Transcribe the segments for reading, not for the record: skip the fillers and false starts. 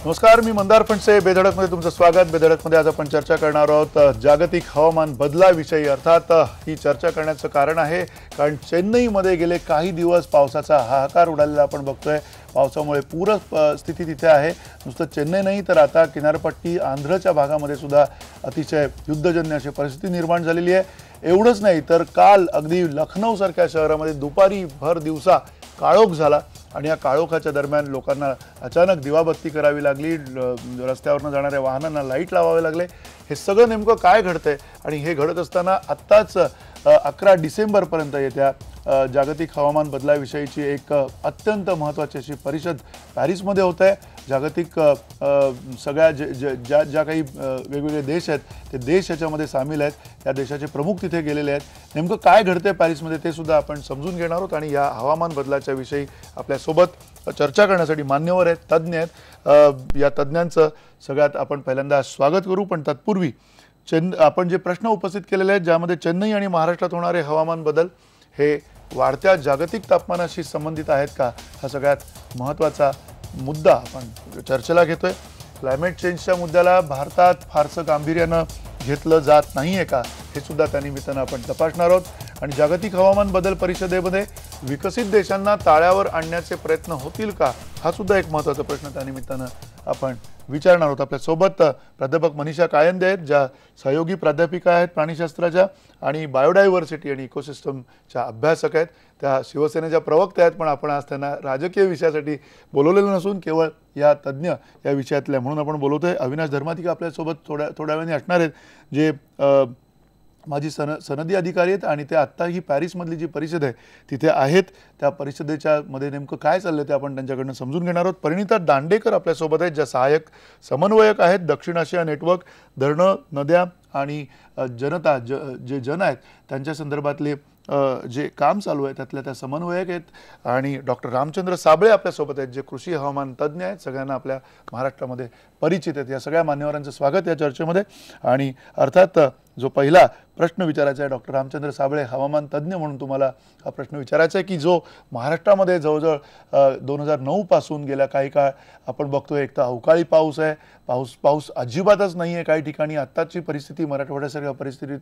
नमस्कार, मी मंदार फणसे. बेधडकमध्ये तुमचं स्वागत. बेधडकमध्ये आज आपण चर्चा करणार आहोत जागतिक हवामान बदलाविषयी. अर्थात ही चर्चा करण्याचं कारण आहे कारण चेन्नईमध्ये गेले काही दिवस पावसाचा हाहाकार उडालेला आपण बघतोय. पावसामुळे पूर स्थिती तिथे आहे. नुसतं चेन्नई नाही तर आता किनारपट्टी आंध्रच्या भागामध्ये सुद्धा अतिशय युद्धजन्य अशी परिस्थिती निर्माण झालेली आहे. एवढंच नाही तर काल अगदी लखनौसारख्या शहरामध्ये दुपारी भर दिवसा काळोख झाला आणि या काळोखाच्या दरम्यान लोकांना अचानक दिवाबत्ती करावी लागली. रस्त्यावरनं जाणाऱ्या वाहनांना लाईट लावावे लागले. हे सगळं नेमकं काय घडतंय आणि हे घडत असताना आत्ताच 11 डिसेंबरपर्यंत येत्या जागतिक हवामान बदलाविषयीची एक अत्यंत महत्त्वाची अशी परिषद पॅरिसमध्ये होत आहे. जागतिक सगळ्या ज्या काही वेगवेगळे देश आहेत ते देश याच्यामध्ये सामील आहेत. या देशाचे प्रमुख तिथे गेलेले आहेत. नेमकं काय घडतंय पॅरिसमध्ये ते सुद्धा आपण समजून घेणार आहोत आणि या हवामान बदलाच्या विषयी आपल्यासोबत चर्चा करण्यासाठी मान्यवर आहेत, तज्ज्ञ आहेत. या तज्ज्ञांचं सगळ्यात आपण पहिल्यांदा स्वागत करू. पण तत्पूर्वी आपण जे प्रश्न उपस्थित केलेले आहेत ज्यामध्ये चेन्नई आणि महाराष्ट्रात होणारे हवामान बदल हे वाढत्या जागतिक तापमानाशी संबंधित आहेत का, हा सगळ्यात महत्त्वाचा मुद्दा आपण चर्चेला घेतोय. क्लायमेट चेंजच्या मुद्द्याला भारतात फारसं गांभीर्यानं घेतलं जात नाही आहे का, हे सुद्धा त्यानिमित्तानं आपण तपासणार आहोत. आणि जागतिक हवामान बदल परिषदेमध्ये विकसित देशांना ताळ्यावर आणण्याचे प्रयत्न होतील का, हा सुद्धा एक महत्त्वाचा प्रश्न त्यानिमित्तानं आपण विचारणार आहोत. आपल्यासोबत प्राध्यापक मनीषा कायंदे आहेत, ज्या सहयोगी प्राध्यापिका आहेत प्राणीशास्त्राच्या आणि बायोडायव्हर्सिटी आणि इकोसिस्टमच्या अभ्यासक आहेत. त्या शिवसेनेच्या प्रवक्त्या आहेत, पण आपण आज त्यांना राजकीय विषयासाठी बोलवलेलं नसून केवळ या तज्ज्ञ या विषयातल्या म्हणून आपण बोलवतोय. अविनाश धर्माधिका आपल्यासोबत थोड्या वेळाने असणार आहेत, जे माझी सनदी अधिकारी आहेत आणि ते आत्ता ही पॅरिसमधली जी परिषद आहे तिथे आहेत. त्या परिषदेच्या मध्ये नेमकं काय चाललं ते आपण त्यांच्याकडनं समजून घेणार आहोत. परिणिता दांडेकर आपल्यासोबत आहेत, ज्या सहाय्यक समन्वयक आहेत. दक्षिण आशिया नेटवर्क, धरणं, नद्या आणि जनता जे जन आहेत त्यांच्या संदर्भातले जे काम चालू आहे त्यातल्या त्या समन्वयक आहेत. आणि डॉक्टर रामचंद्र साबळे आपल्यासोबत आहेत, जे कृषी हवामान तज्ज्ञ आहेत, सगळ्यांना आपल्या महाराष्ट्रामध्ये परिचित आहेत. या सगळ्या मान्यवरांचं स्वागत या चर्चेमध्ये. आणि अर्थात जो पहिला प्रश्न विचारायचा आहे, डॉक्टर रामचंद्र साबळे हवामान तज्ज्ञ म्हणून तुम्हाला हा प्रश्न विचारायचा आहे की जो महाराष्ट्रामध्ये जवळजवळ 2009 पासून गेल्या काही काळ आपण बघतोय, एक तर अवकाळी पाऊस आहे, पाऊस अजिबातच नाही आहे काही ठिकाणी. आत्ताची परिस्थिती मराठवाड्यासारख्या परिस्थितीत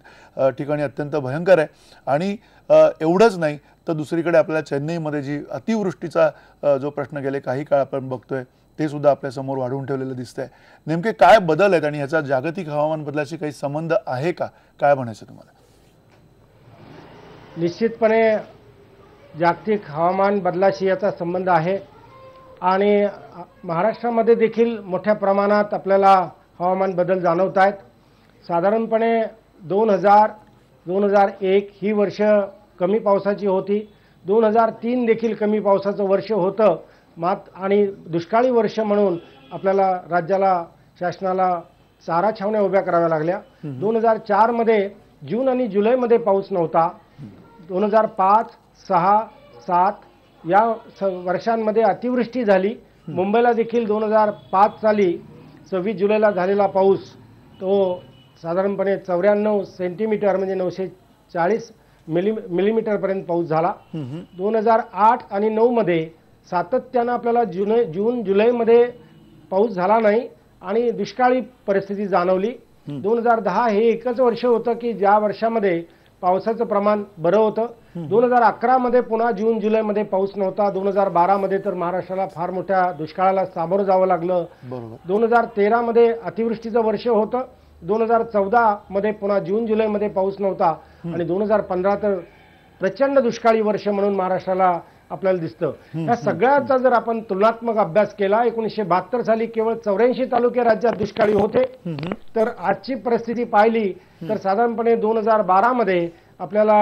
ठिकाणी अत्यंत भयंकर आहे. आणि एवढंच नाही तर दुसरीकडे आपल्याला चेन्नईमध्ये जी अतिवृष्टीचा जो प्रश्न गेले काही काळ आपण बघतोय ते सुद्धा आपल्यासमोर वाढवून ठेवलेलं दिसतंय. नेमके काय बदल आहेत आणि ह्याचा जागतिक हवामान बदलाशी काही संबंध आहे का, काय म्हणायचं तुम्हाला? निश्चितपणे जागतिक हवामान बदलाशी याचा संबंध आहे आणि महाराष्ट्रामध्ये देखील मोठ्या प्रमाणात आपल्याला हवामान बदल जाणवत आहेत. साधारणपणे 2001 ही वर्ष कमी पावसाची होती. 2003 देखील कमी पावसाचं वर्ष होतं. आणि दुष्काळी वर्ष म्हणून आपल्याला राज्याला, शासनाला चारा छावण्या उभ्या कराव्या लागल्या. 2004 मध्ये जून आणि जुलैमध्ये पाऊस नव्हता. 2005, 6, 7 या वर्षांमध्ये अतिवृष्टी झाली. मुंबईला देखील 2005 साली 26 जुलैला झालेला पाऊस तो साधारणपणे 94 सेंटीमीटर म्हणजे 940 मिलीमीटरपर्यंत पाऊस झाला. 2008 आणि 9 मध्ये सातत्यानं आपल्याला जून जुलैमध्ये पाऊस झाला नाही आणि दुष्काळी परिस्थिती जाणवली. 2010 हे एकच वर्ष होतं की ज्या वर्षामध्ये पावसाचं प्रमाण बरं होतं. 2011 मध्ये पुन्हा जून जुलैमध्ये पाऊस नव्हता. 2012 मध्ये तर महाराष्ट्राला फार मोठ्या दुष्काळाला सामोरं जावं लागलं. 2013 मध्ये अतिवृष्टीचं वर्ष होतं. 2014 मध्ये पुन्हा जून जुलैमध्ये पाऊस नव्हता आणि 2015 तर प्रचंड दुष्काळी वर्ष म्हणून महाराष्ट्राला आपल्याला दिसतं. या सगळ्याचा जर आपण तुलनात्मक अभ्यास केला, 1972 साली केवळ 84 तालुके राज्यात दुष्काळी होते, तर आजची परिस्थिती पाहिली तर साधारणपणे 2012 मध्ये आपल्याला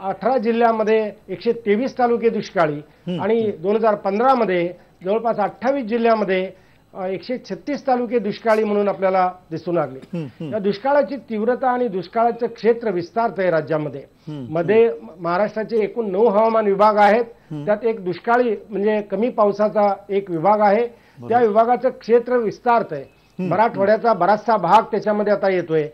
18 जिल्ह्यामध्ये 123 तालुके दुष्काळी आणि 2015 मध्ये जवळपास 28 जिल्ह्यामध्ये 136 तालुके दुष्काळी म्हणून आपल्याला दिसून लागले. या दुष्काळाची तीव्रता आणि दुष्काळाचं क्षेत्र विस्तारतंय राज्यामध्ये. मध्ये महाराष्ट्राचे एकूण 9 हवामान विभाग आहेत. त्यात एक दुष्काळी म्हणजे कमी पावसाचा एक विभाग आहे. त्या विभागाचं क्षेत्र विस्तारतंय. मराठवाड्याचा बराचसा भाग त्याच्यामध्ये आता येतोय.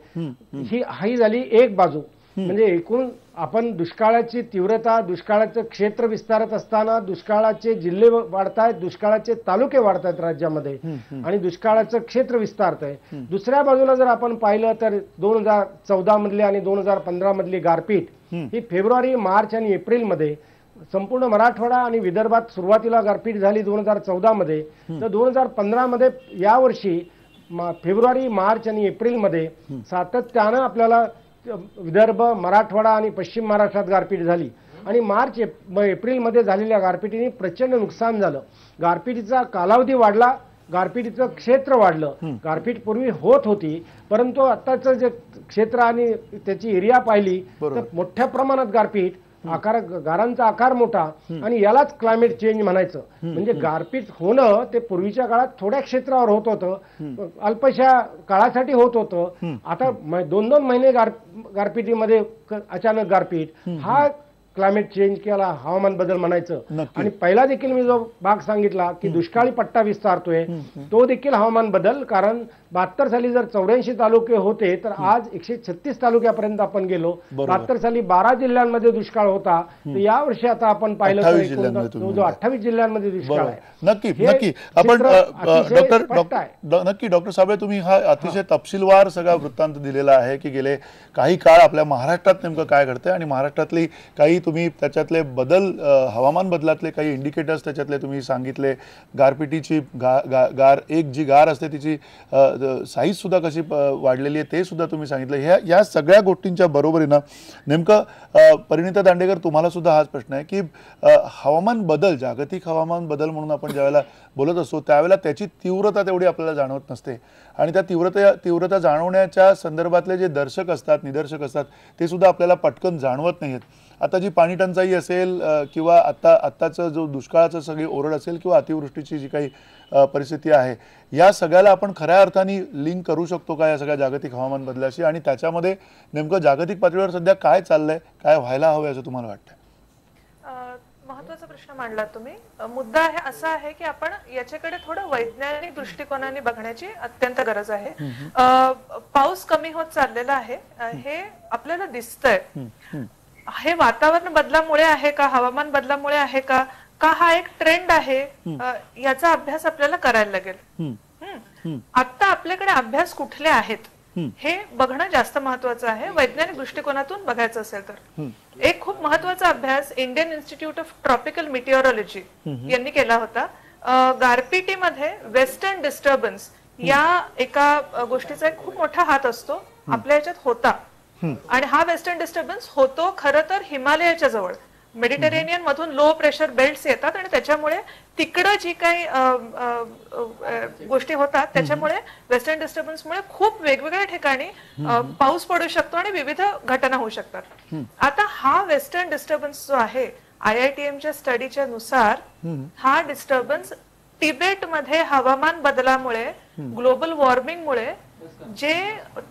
ही झाली एक बाजू. म्हणजे एकूण आपण दुष्काळाची तीव्रता, दुष्काळाचं क्षेत्र विस्तारत असताना दुष्काळाचे जिल्हे वाढतायत, दुष्काळाचे तालुके वाढतायत राज्यामध्ये आणि दुष्काळाचं क्षेत्र विस्तारतंय. दुसऱ्या बाजूला जर आपण पाहिलं तर 2014 मधली आणि 2015 मधली गारपीट ही फेब्रुवारी, मार्च आणि एप्रिलमध्ये संपूर्ण मराठवाडा आणि विदर्भात सुरुवातीला गारपीट झाली 2014 मध्ये. तर 2015 मध्ये यावर्षी फेब्रुवारी, मार्च आणि एप्रिलमध्ये सातत्यानं आपल्याला विदर्भ, मराठवाडा आणि पश्चिम महाराष्ट्रात गारपीट झाली आणि मार्च एप्रिलमध्ये झालेल्या गारपिटीने प्रचंड नुकसान झालं. गारपिटीचा कालावधी वाढला, गारपिटीचं क्षेत्र वाढलं. गारपीट पूर्वी होत होती, परंतु आताचं जे क्षेत्र आणि त्याची एरिया पाहिली तर मोठ्या प्रमाणात गारपीट, गारांचा आकार मोठा आणि यालाच क्लायमेट चेंज म्हणायचं. म्हणजे गारपीट होणं ते पूर्वीच्या काळात थोड्या क्षेत्रावर होत होतं, अल्पशा काळासाठी होत होतं. आता 2-2 महिने गारपिटीमध्ये अचानक गारपीट, हा क्लायमेट चेंज किंवा हवामान बदल म्हणायचं. आणि पहिला देखील मी जो भाग सांगितला की दुष्काळी पट्टा विस्तारतोय, तो देखील हवामान बदल. कारण 72 साली जर 84 तालुके होते तर आज 136 तालुक्यापर्यंत आपण गेलो. 72 साली 12 जिल्ह्यांमध्ये दुष्काळ होता, तर यावर्षी आता आपण पाहिलं तर 28 जिल्ह्यांमध्ये दुष्काळ आहे. नक्की नक्की आपण डॉक्टर साबळे, तुम्ही हा अतिशय तपशीलवार सगळा वृत्तांत दिलेला आहे की गेले काही काळ आपल्या महाराष्ट्रात नेमकं काय घडतंय आणि महाराष्ट्रातली काही तुम्ही त्याच्यातले बदल, हवामान बदलातले काही इंडिकेटर्स त्याच्यातले तुम्ही सांगितले. गारपिटीची गार एक जी गार असते तिची साईज सुद्धा कशी वाढलेली आहे ते सुद्धा तुम्ही सांगितलं. या सगळ्या गोष्टींच्या बरोबरीनं नेमकं परिणिता दांडेकर, तुम्हाला सुद्धा हाच प्रश्न आहे की हवामान बदल, जागतिक हवामान बदल म्हणून आपण ज्यावेळेला बोलत असतो त्यावेळेला त्याची तीव्रता तेवढी आपल्याला जाणवत नसते आणि त्या तीव्रता जाणवण्याच्या संदर्भातले जे दर्शक असतात, निदर्शक असतात, ते सुद्धा आपल्याला पटकन जाणवत नाहीत. आता जी पाणी टंचाई असेल किंवा आत्ताचं जो दुष्काळाचं सगळी ओरड असेल किंवा अतिवृष्टीची जी काही परिस्थिती आहे, या सगळ्याला आपण खऱ्या अर्थाने लिंक करू शकतो का या सगळ्या जागतिक हवामान बदलाशी? आणि त्याच्यामध्ये नेमकं जागतिक पातळीवर सध्या काय चाललंय, काय व्हायला हवं असं तुम्हाला वाटतं? महत्त्वाचा प्रश्न मांडला तुम्ही. मुद्दा आहे असा आहे की आपण याच्याकडे थोडं वैज्ञानिक दृष्टिकोनाने बघण्याची अत्यंत गरज आहे. पाऊस कमी होत चाललेला आहे हे आपल्याला दिसतंय. हे वातावरण बदलामुळे आहे का, हवामान बदलामुळे आहे का, हा एक ट्रेंड आहे, याचा अभ्यास आपल्याला करायला लागेल. आता आपल्याकडे अभ्यास कुठले आहेत हे बघणं जास्त महत्वाचं आहे वैज्ञानिक दृष्टिकोनातून बघायचं असेल तर. एक खूप महत्वाचा अभ्यास इंडियन इन्स्टिट्यूट ऑफ ट्रॉपिकल मिटिओरॉलॉजी यांनी केला होता. गारपिटीमध्ये वेस्टर्न डिस्टर्बन्स या एका गोष्टीचा एक खूप मोठा हात असतो, आपल्या याच्यात होता. आणि हा वेस्टर्न डिस्टर्बन्स होतो खरं तर हिमालयाच्या जवळ. मेडिटेरेनियन मधून लो प्रेशर बेल्ट्स येतात आणि त्याच्यामुळे तिकडं जी काही गोष्टी होतात त्याच्यामुळे वेस्टर्न डिस्टर्बन्समुळे खूप वेगवेगळ्या ठिकाणी पाऊस पडू शकतो आणि विविध घटना होऊ शकतात. आता हा वेस्टर्न डिस्टर्बन्स जो आहे, IITMच्या स्टडीच्या नुसार हा डिस्टर्बन्स तिबेटमध्ये हवामान बदलामुळे, ग्लोबल वॉर्मिंगमुळे जे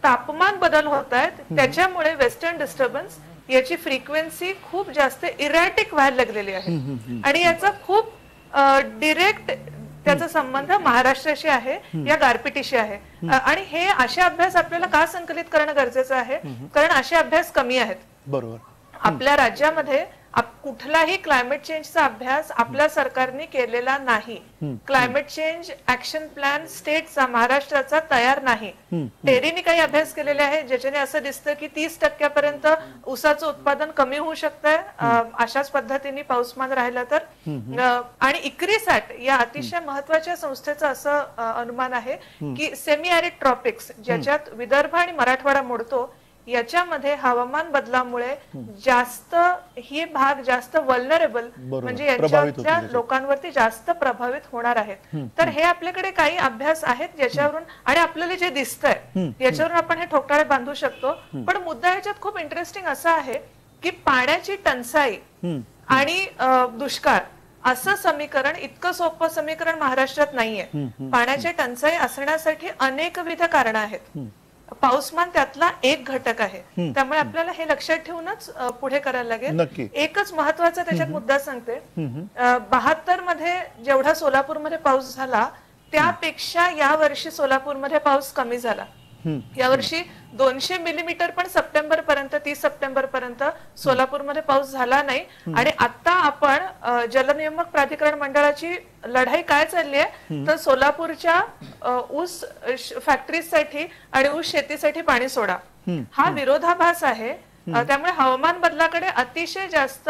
तापमान बदल होत आहेत त्याच्यामुळे वेस्टर्न डिस्टर्बन्स याची फ्रिक्वेन्सी खूप जास्त इरॅटिक व्हायला लागलेली आहे. आणि याचा खूप डिरेक्ट त्याचा संबंध महाराष्ट्राशी आहे, या गारपिटीशी आहे. आणि हे असे अभ्यास आपल्याला का संकलित करणं गरजेचं आहे, कारण असे अभ्यास कमी आहेत. बरोबर. आपल्या राज्यामध्ये कुठलाही क्लायमेट चेंजचा अभ्यास आपल्या सरकारने केलेला नाही. क्लायमेट चेंज ऍक्शन प्लॅन स्टेटचा, महाराष्ट्राचा तयार नाही. टेरीने काही अभ्यास केलेले आहे ज्याच्याने असं दिसतं की 30% ऊसाचं उत्पादन कमी होऊ शकतंय अशाच पद्धतीने पाऊसमान राहिला तर. आणि इक्रिसॅट या अतिशय महत्वाच्या संस्थेचं असं अनुमान आहे की सेमी ॲरिड ट्रॉपिक्स, ज्याच्यात विदर्भ आणि मराठवाडा मोडतो, याच्यामध्ये हवामान बदलामुळे जास्त ही भाग जास्त वल्नरेबल म्हणजे याच्यातल्या लोकांवरती जास्त प्रभावित होणार आहेत. तर हे आपल्याकडे काही अभ्यास आहेत ज्याच्यावरून आणि आपल्याला जे दिसतंय याच्यावरून आपण हे ठोकताळे बांधू शकतो. पण मुद्दा याच्यात खूप इंटरेस्टिंग असा आहे की पाण्याची टंचाई आणि दुष्काळ असं समीकरण, इतकं सोपं समीकरण महाराष्ट्रात नाहीये. पाण्याची टंचाई असण्यासाठी अनेकविध कारणं आहेत. पाऊसमान त्यातला एक घटक आहे. त्यामुळे आपल्याला हे लक्षात ठेवूनच पुढे करायला लागेल. एकच महत्वाचा त्याच्यात मुद्दा सांगते. 72 मध्ये जेवढा सोलापूरमध्ये पाऊस झाला त्यापेक्षा या वर्षी सोलापूरमध्ये पाऊस कमी झाला. यावर्षी 200 मिलीमीटर पण सप्टेंबर पर्यंत 30 सप्टेंबर पर्यंत सोलापूरमध्ये पाऊस झाला नाही। आणि आता आपण जलनियामक प्राधिकरण मंडळाची लढाई काय चालली आहे तर सोलापूरच्या ऊस फॅक्टरीसाठी आणि ऊस शेतीसाठी पाणी सोडा हा विरोधाभास आहे। त्यामुळे हवामान बदलाकडे अतिशय जास्त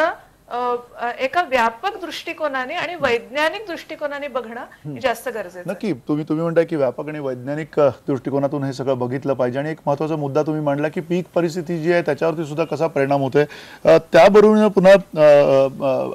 एका व्यापक दृष्टिकोनाने आणि वैज्ञानिक दृष्टिकोनाने बघणं जास्त गरजेचं आहे। नक्की तुम्ही म्हणताय की व्यापक आणि वैज्ञानिक दृष्टिकोनातून हे सगळं बघितलं पाहिजे। आणि एक महत्त्वाचा मुद्दा तुम्ही मांडला की पीक परिस्थिती जी आहे त्याच्यावरती सुद्धा कसा परिणाम होतोय। त्याबरोबर पुन्हा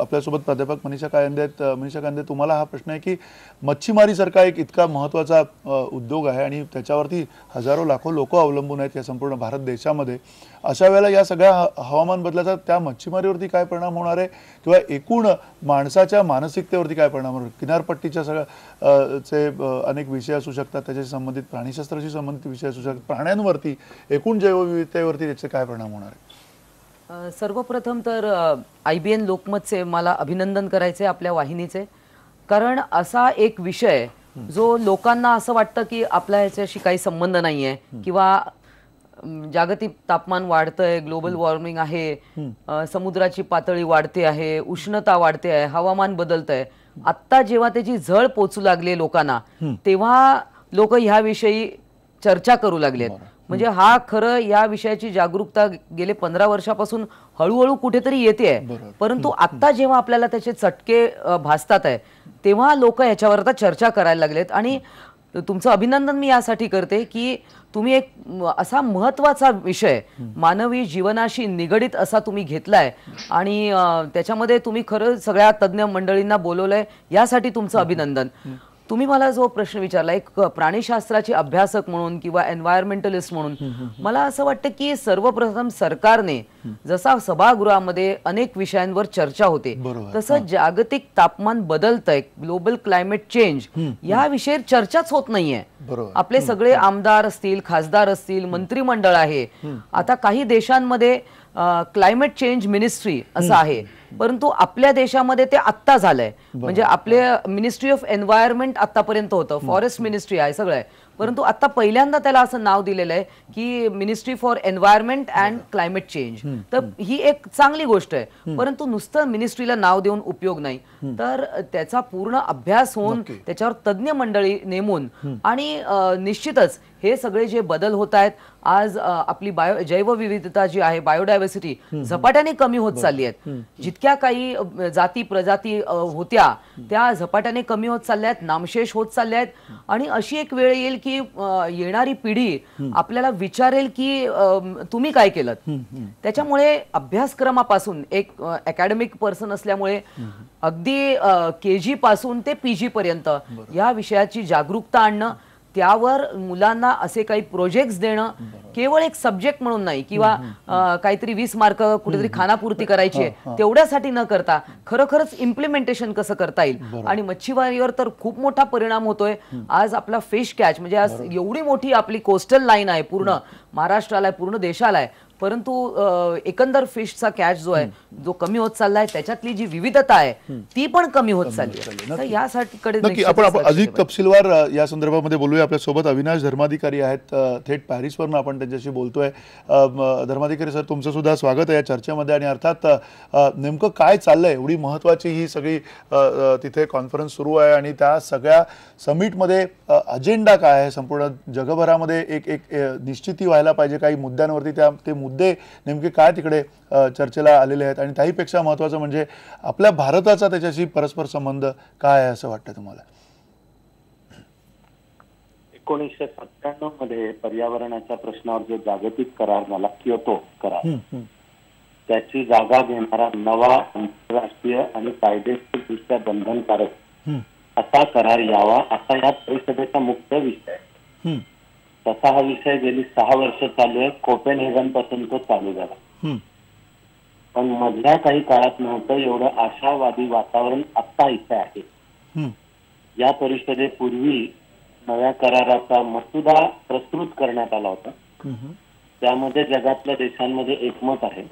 आपल्यासोबत प्राध्यापक मनीषा कायंदे आहेत। मनीषा कायंदे, तुम्हाला हा प्रश्न आहे की मच्छीमारीसारखा एक इतका महत्त्वाचा उद्योग आहे आणि त्याच्यावरती हजारो लाखो लोक अवलंबून आहेत या संपूर्ण भारत देशामध्ये। अशा वेळेला या सगळ्या हवामान बदलाचा त्या मच्छीमारीवरती काय परिणाम होणार आहे किंवा एकूण माणसाच्या मानसिकतेवरती काय परिणाम होणार? किनारपट्टीच्या सगळ्या अनेक विषय असू शकतात, त्याच्याशी संबंधित प्राणीशास्त्राशी संबंधित विषय असू शकतात, प्राण्यांवरती, एकूण जैवविविधतेवरती त्याचे काय परिणाम होणार आहे? सर्वप्रथम तर IBN लोकमतचे मला अभिनंदन करायचे आपल्या वाहिनीचे, कारण असा एक विषय जो लोकांना असं वाटतं की आपल्या ह्याच्याशी काही संबंध नाहीये किंवा जागतिक तापमान वाढतंय, ग्लोबल वॉर्मिंग आहे, समुद्राची पातळी वाढते आहे, उष्णता वाढते आहे, हवामान बदलतंय, आत्ता जेव्हा त्याची झळ पोचू लागली लोकांना तेव्हा लोक ह्याविषयी चर्चा करू लागलेत। म्हणजे हा खरं या विषयाची जागरूकता गेले 15 वर्षापासून हळूहळू कुठेतरी येते, परंतु आता जेव्हा आपल्याला त्याचे चटके भासतात आहे तेव्हा लोक याच्यावर आता चर्चा करायला लागलेत। आणि तुमचं अभिनंदन मी यासाठी करते की तुम्ही एक असा महत्त्वाचा विषय मानवी जीवनाशी निगडित असा तुम्ही घेतलाय आणि त्याच्यामध्ये तुम्ही खरं सगळ्या तज्ञ मंडळींना बोलवलंय, यासाठी तुमचं अभिनंदन। तुम्ही मला जो प्रश्न विचारला एक प्राणीशास्त्राचे अभ्यासक म्हणून किंवा एन्व्हायरमेंटलिस्ट म्हणून, मला असं वाटतं की सर्वप्रथम सरकारने जसा सभागृहामध्ये अनेक विषयांवर चर्चा होते तसं जागतिक तापमान बदलतंय, ग्लोबल क्लायमेट चेंज या विषयावर चर्चाच होत नाहीये। आपले सगळे आमदार असतील, खासदार असतील, मंत्रिमंडळ आहे, आता काही देशांमध्ये क्लायमेट चेंज मिनिस्ट्री असं आहे, परंतु आपल्या देशामध्ये ते आत्ता झालंय। म्हणजे आपले मिनिस्ट्री ऑफ एन्व्हायरमेंट आतापर्यंत होतं, फॉरेस्ट मिनिस्ट्री आहे सगळं आहे, परंतु आता पहिल्यांदा त्याला असं नाव दिलेलं आहे की ministry for environment and climate change. तर ही एक चांगली गोष्ट आहे, परंतु नुसतं मिनिस्ट्रीला नाव देऊन उपयोग नाही, तर त्याचा पूर्ण अभ्यास होऊन त्याच्यावर तज्ञ मंडळी नेमून आणि निश्चितच हे सगळे जे बदल होत आहेत आज आपली जैवविविधता जी आहे, बायोडायव्हर्सिटी झपाट्याने कमी होत चालली आहे। जितक्या काही जाती प्रजाती होत्या त्या झपाट्याने कमी होत चालल्या आहेत, नामशेष होत चालल्या आहेत। आणि अशी एक वेळ येईल की येणारी पिढी आपल्याला विचारेल की तुम्ही काय केलं। त्याच्यामुळे अभ्यासक्रमापासून एक अकॅडमिक पर्सन असल्यामुळे अगदी KG पासून ते PG पर्यंत या विषयाची जागरूकता आणणं, त्यावर मुलांना असे काही प्रोजेक्ट्स देणं, केवळ एक सब्जेक्ट म्हणून नाही किंवा काहीतरी 20 मार्क कुठेतरी खानापूर्ती करायची आहे तेवढ्यासाठी न करता खरोखरच इम्प्लिमेंटेशन कसं करता येईल। आणि मच्छीमारीवर तर खूप मोठा परिणाम होतोय। आज आपला फिश कॅच म्हणजे आज एवढी मोठी आपली कोस्टल लाईन आहे, पूर्ण महाराष्ट्राला पूर्ण देशाला आहे, परंतु एकंदर फिशचा कॅच जो आहे जो कमी होत चाललाय, त्याच्यातली जी विविधता आहे ती पण कमी होत चालली आहे। तर यासाठी नक्की आपण अधिक तपशीलवार या संदर्भामध्ये बोलूया। आपल्या सोबत अविनाश धर्माधिकारी आहेत, थेट पॅरिसवरून आपण त्यांच्याशी बोलतोय। धर्माधिकारी सर, तुमचं सुद्धा स्वागत आहे या चर्चेमध्ये। आणि अर्थात नेमकं काय चाललंय, एवढी महत्त्वाची ही सगळी तिथे कॉन्फरन्स सुरू आहे आणि त्या सगळ्या समिटमध्ये अजेंडा काय आहे, संपूर्ण जगभरामध्ये एक निश्चिती व्हायला पाहिजे काही मुद्द्यांवरती, ते मुद्दे नेमके काय तिकडे चर्चेला आलेले आहेत आणि त्याहीपेक्षा महत्त्वाचं म्हणजे आपल्या भारताचा त्याच्याशी परस्पर संबंध काय आहे असं वाटतं तुम्हाला? 1997 मध्ये पर्यावरणाच्या प्रश्नावर जो जागतिक करार झाला, क्योतो करार, त्याची जागा घेणारा नवा आंतरराष्ट्रीय आणि कायदेशीरदृष्ट्या बंधनकारक असा करार यावा असा या परिषदेचा मुख्य विषय आहे। तसा हा विषय गेली 6 वर्ष चालू आहे, कोपेनहेगन पासून तो चालू झाला, पण मधल्या काही काळात नव्हतं एवढं आशावादी वातावरण आता इथे आहे। या परिषदेपूर्वी नव्या कराराचा मसुदा प्रस्तुत करण्यात आला होता, त्यामध्ये जगातल्या देशांमध्ये एकमत आहे,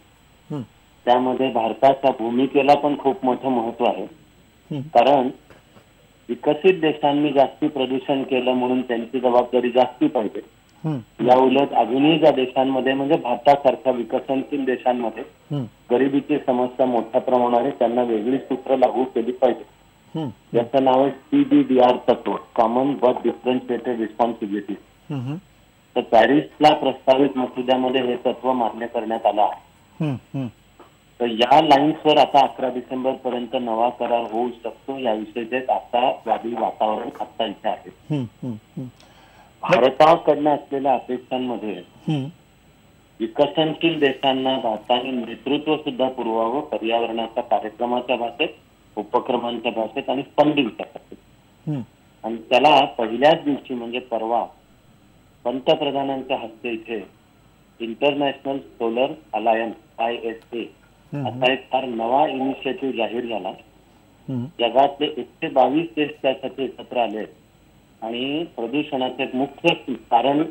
त्यामध्ये भारताच्या भूमिकेला पण खूप मोठं महत्व आहे, कारण विकसित देशांनी जास्ती प्रदूषण केलं म्हणून त्यांची जबाबदारी जास्ती पाहिजे, या उलट अजूनही ज्या देशांमध्ये म्हणजे भारतासारख्या विकसनशील देशांमध्ये गरिबीची समस्या मोठ्या प्रमाणात आहे, त्यांना वेगळी सूत्र लागू केली पाहिजे. याचं नाव आहे CBDR तत्व, कॉमन बट डिफरन्शिएटेड रिस्पॉन्सिबिलिटी. तर पॅरिसला प्रस्तावित मसुद्यामध्ये हे तत्व मान्य करण्यात आलं आहे. तर या लाईन्सवर आता 11 डिसेंबर पर्यंत नवा करार होऊ शकतो याविषयीचे आता वादी वातावरण आता इथे आहे. भारताकडनं असलेल्या अपेक्षांमध्ये विकसनशील देशांना भारताने नेतृत्व सुद्धा पुरवावं पर्यावरणाच्या कार्यक्रमाच्या भाषेत, उपक्रमांच्या भाषेत आणि फंडिंगच्या भाषेत. आणि त्याला पहिल्याच दिवशी म्हणजे परवा पंतप्रधानांच्या हस्ते इथे इंटरनॅशनल सोलर अलायन्स ISA असा एक फार नवा इनिशिएटिव्ह जाहीर झाला. जगातले 122 देश त्यासाठी एकत्र आले आणि प्रदूषणाचे एक मुख्य कारण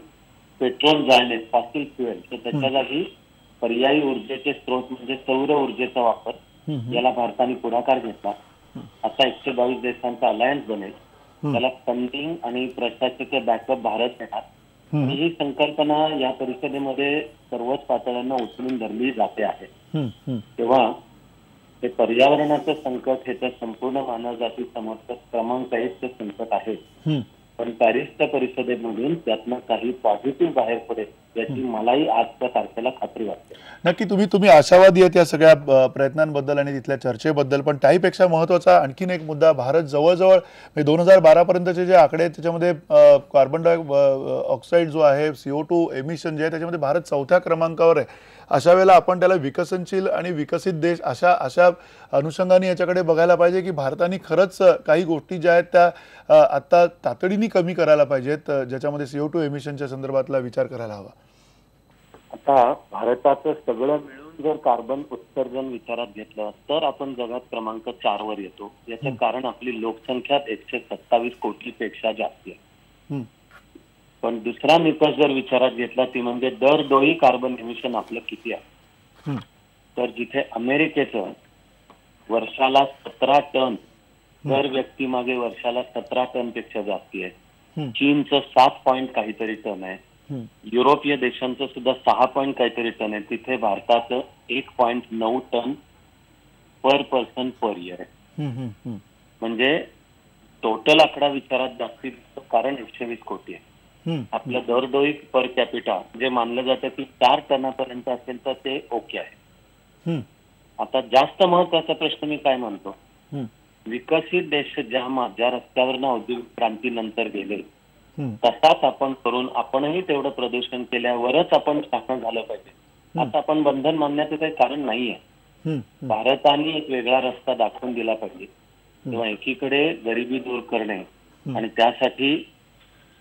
पेट्रोल जाळणे, फॉसिल फ्युएल, तर त्याच्या जागी पर्यायी ऊर्जेचे स्रोत म्हणजे सौर ऊर्जेचा वापर, याला भारताने पुढाकार घेतला. आता 122 देशांचा अलायन्स बनेल. त्याला फंडिंग आणि प्रशासकीय बॅकअप भारत देणार. ही संकल्पना या परिषदेमध्ये सर्वच पातळ्यांना उचलून धरली जाते आहे. तेव्हा हे पर्यावरणाचं संकट हे तर संपूर्ण मानवजाती समोर क्रमांक 1 संकट आहे. पण पॅरिसच्या परिषदेमधून त्यातनं काही पॉझिटिव्ह बाहेर पडेल याची मलाही आजच्या तारखेला खात्री वाटते. नक्की तुम्ही आशावादी आहेत या सगळ्या प्रयत्नांबद्दल आणि तिथल्या चर्चेबद्दल. पण त्याहीपेक्षा महत्त्वाचा आणखीन एक मुद्दा, भारत जवळजवळ 2012 पर्यंतचे जे आकडे आहेत त्याच्यामध्ये कार्बन डायऑक्साईड जो आहे, CO2 एमिशन जे आहे त्याच्यामध्ये भारत 4थ्या क्रमांकावर आहे. अशा वेळेला आपण त्याला विकसनशील आणि विकसित देश अशा अनुषंगाने याच्याकडे बघायला पाहिजे की भारताने खरंच काही गोष्टी ज्या आहेत त्या आता तातडीने कमी करायला पाहिजेत, ज्याच्यामध्ये CO2 एमिशनच्या संदर्भातला विचार करायला हवा. आता भारताचं सगळं मिळून जर कार्बन उत्सर्जन विचारात घेतलं तर आपण जगात क्रमांक 4 वर येतो. याचं कारण आपली लोकसंख्या 127 कोटीपेक्षा जास्त आहे. पण दुसरा निकष जर विचारात घेतला ती म्हणजे दरडोई कार्बन एमिशन आपलं किती आहे. तर जिथे अमेरिकेचं वर्षाला 17 टन दर व्यक्ती मागे वर्षाला 17 टन पेक्षा जास्ती आहे. चीनचं 7 पॉइंट काहीतरी टन आहे. युरोपीय देशांचं सुद्धा 6 पॉइंट काहीतरी टन आहे. तिथे भारताचं 1.9 टन पर पर्सन पर इयर आहे. म्हणजे टोटल आकडा विचारात जास्तीत कारण 120 कोटी आहे. आपलं दरडोई पर कॅपिटा जे मानलं जातं की 4 टनापर्यंत असेल तर ते ओके आहे. आता जास्त महत्वाचा प्रश्न मी काय म्हणतो, विकसित देश ज्या रस्त्यावरनं औद्योगिक क्रांतीनंतर गेले तसाच आपण करून आपणही तेवढं प्रदूषण केल्यावरच आपण शासन झालं पाहिजे. आता आपण बंधन मानण्याचं काही कारण नाहीये. भारताने एक वेगळा रस्ता दाखवून दिला पाहिजे. तेव्हा एकीकडे गरिबी दूर करणे आणि त्यासाठी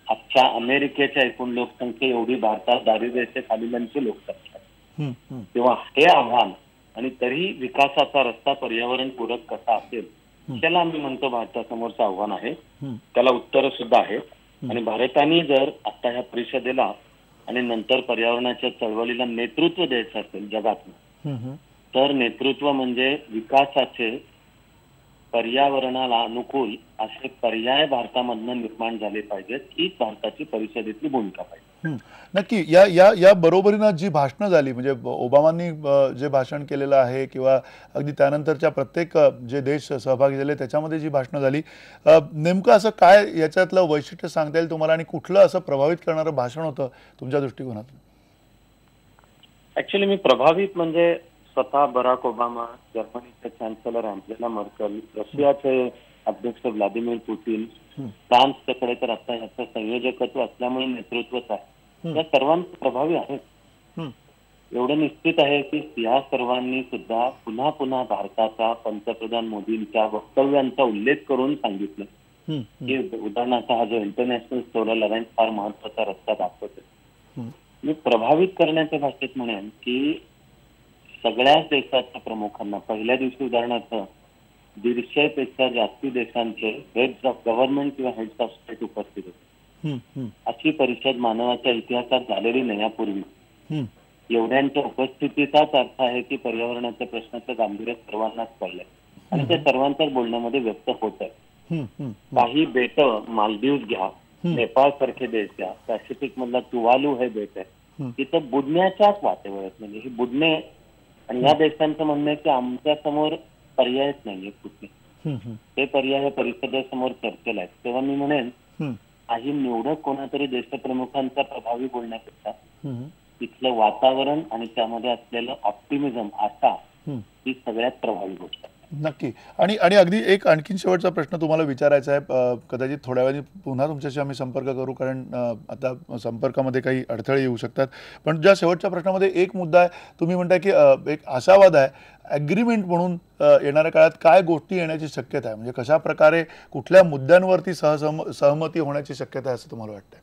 आजच्या अमेरिकेच्या एकूण लोकसंख्ये एवढी भारतात दारिद्र्याखालीलची लोकसंख्या आहे. तेव्हा हे आव्हान आणि तरी विकासाचा रस्ता पर्यावरण पूरक कसा असेल त्याला आम्ही म्हणतो भारतासमोरचं आव्हान आहे. त्याला उत्तर सुद्धा आहे. आणि भारताने जर आता ह्या परिषदेला आणि नंतर पर्यावरणाच्या चळवळीला नेतृत्व द्यायचं असेल जगातून, तर नेतृत्व म्हणजे विकासाचे पर्यावरणाला अनुकूल असे पर्याय भारतामधनं निर्माण झाले पाहिजेत. हीच भारताची परिषदेतली भूमिका पाहिजे. नक्की या बरोबरीनं जी भाषणं झाली म्हणजे ओबामांनी जे भाषण केलेलं आहे किंवा अगदी त्यानंतरच्या प्रत्येक जे देश सहभागी झाले त्याच्यामध्ये जी भाषणं झाली, नेमकं असं काय याच्यातलं वैशिष्ट्य सांगता येईल तुम्हाला आणि कुठलं असं प्रभावित करणारं भाषण होतं तुमच्या दृष्टिकोनातून? ऍक्च्युली मी प्रभावित म्हणजे स्वतः बराक ओबामा, जर्मनीचे चान्सलर अँजेला मर्कल, रशियाचे अध्यक्ष व्लादिमीर पुतीन, फ्रान्सच्याकडे तर आता याचं संयोजकत्व असल्यामुळे नेतृत्वच आहे, या सर्वांचे प्रभावी आहेत. एवढं निश्चित आहे की या सर्वांनी सुद्धा पुन्हा पुन्हा भारताचा पंतप्रधान मोदींच्या वक्तव्यांचा उल्लेख करून सांगितलं की उदाहरणार्थ हा जो इंटरनॅशनल सोलर अलायन्स फार महत्वाचा रस्ता दाखवतो. मी प्रभावित करण्याच्या भाषेत म्हणेन की सगळ्याच देशाच्या प्रमुखांना पहिल्या दिवशी उदाहरणार्थ 150 पेक्षा जास्ती देशांचे हेड्स ऑफ गव्हर्नमेंट किंवा हेड्स ऑफ स्टेट उपस्थित होते. अशी परिषद मानवाच्या इतिहासात झालेली नाही यापूर्वी. एवढ्यांच्या उपस्थितीचाच अर्थ आहे की पर्यावरणाच्या प्रश्नाचं गांभीर्य सर्वांनाच कळलंय आणि ते सर्वांच्याच बोलण्यामध्ये व्यक्त होत आहे. काही बेट मालदीव घ्या, नेपाळ सारखे देश घ्या, पॅसिफिक मधला तुवालू हे बेट आहे, तिथं बुडण्याच्याच वाटेवर म्हणजे ही बुडणे. आणि या देशांचं म्हणणं आहे की आमच्या समोर पर्यायच नाहीये कुठे, ते पर्याय या परिषदेसमोर चर्चेला आहेत. तेव्हा मी म्हणेन काही निवडक कोणातरी देशप्रमुखांचा प्रभावी बोलण्यापेक्षा तिथलं वातावरण आणि त्यामध्ये असलेलं ऑप्टिमिझम आशा ही सगळ्यात प्रभावी गोष्ट आहे. नक्की. आणि आणि अगदी एक आणखीन शेवटचा प्रश्न तुम्हाला विचारायचा आहे. कदाचित थोड्या वेळाने पुन्हा तुमच्याशी आम्ही संपर्क करू, कारण आता संपर्कामध्ये काही अडथळे येऊ शकतात. पण ज्या शेवटच्या प्रश्नामध्ये एक मुद्दा आहे, तुम्ही म्हणताय की एक आशावाद आहे, ॲग्रीमेंट म्हणून येणाऱ्या काळात काय गोष्टी येण्याची शक्यता आहे, म्हणजे कशा प्रकारे कुठल्या मुद्द्यांवरती सहमती होण्याची शक्यता आहे असं तुम्हाला वाटतंय?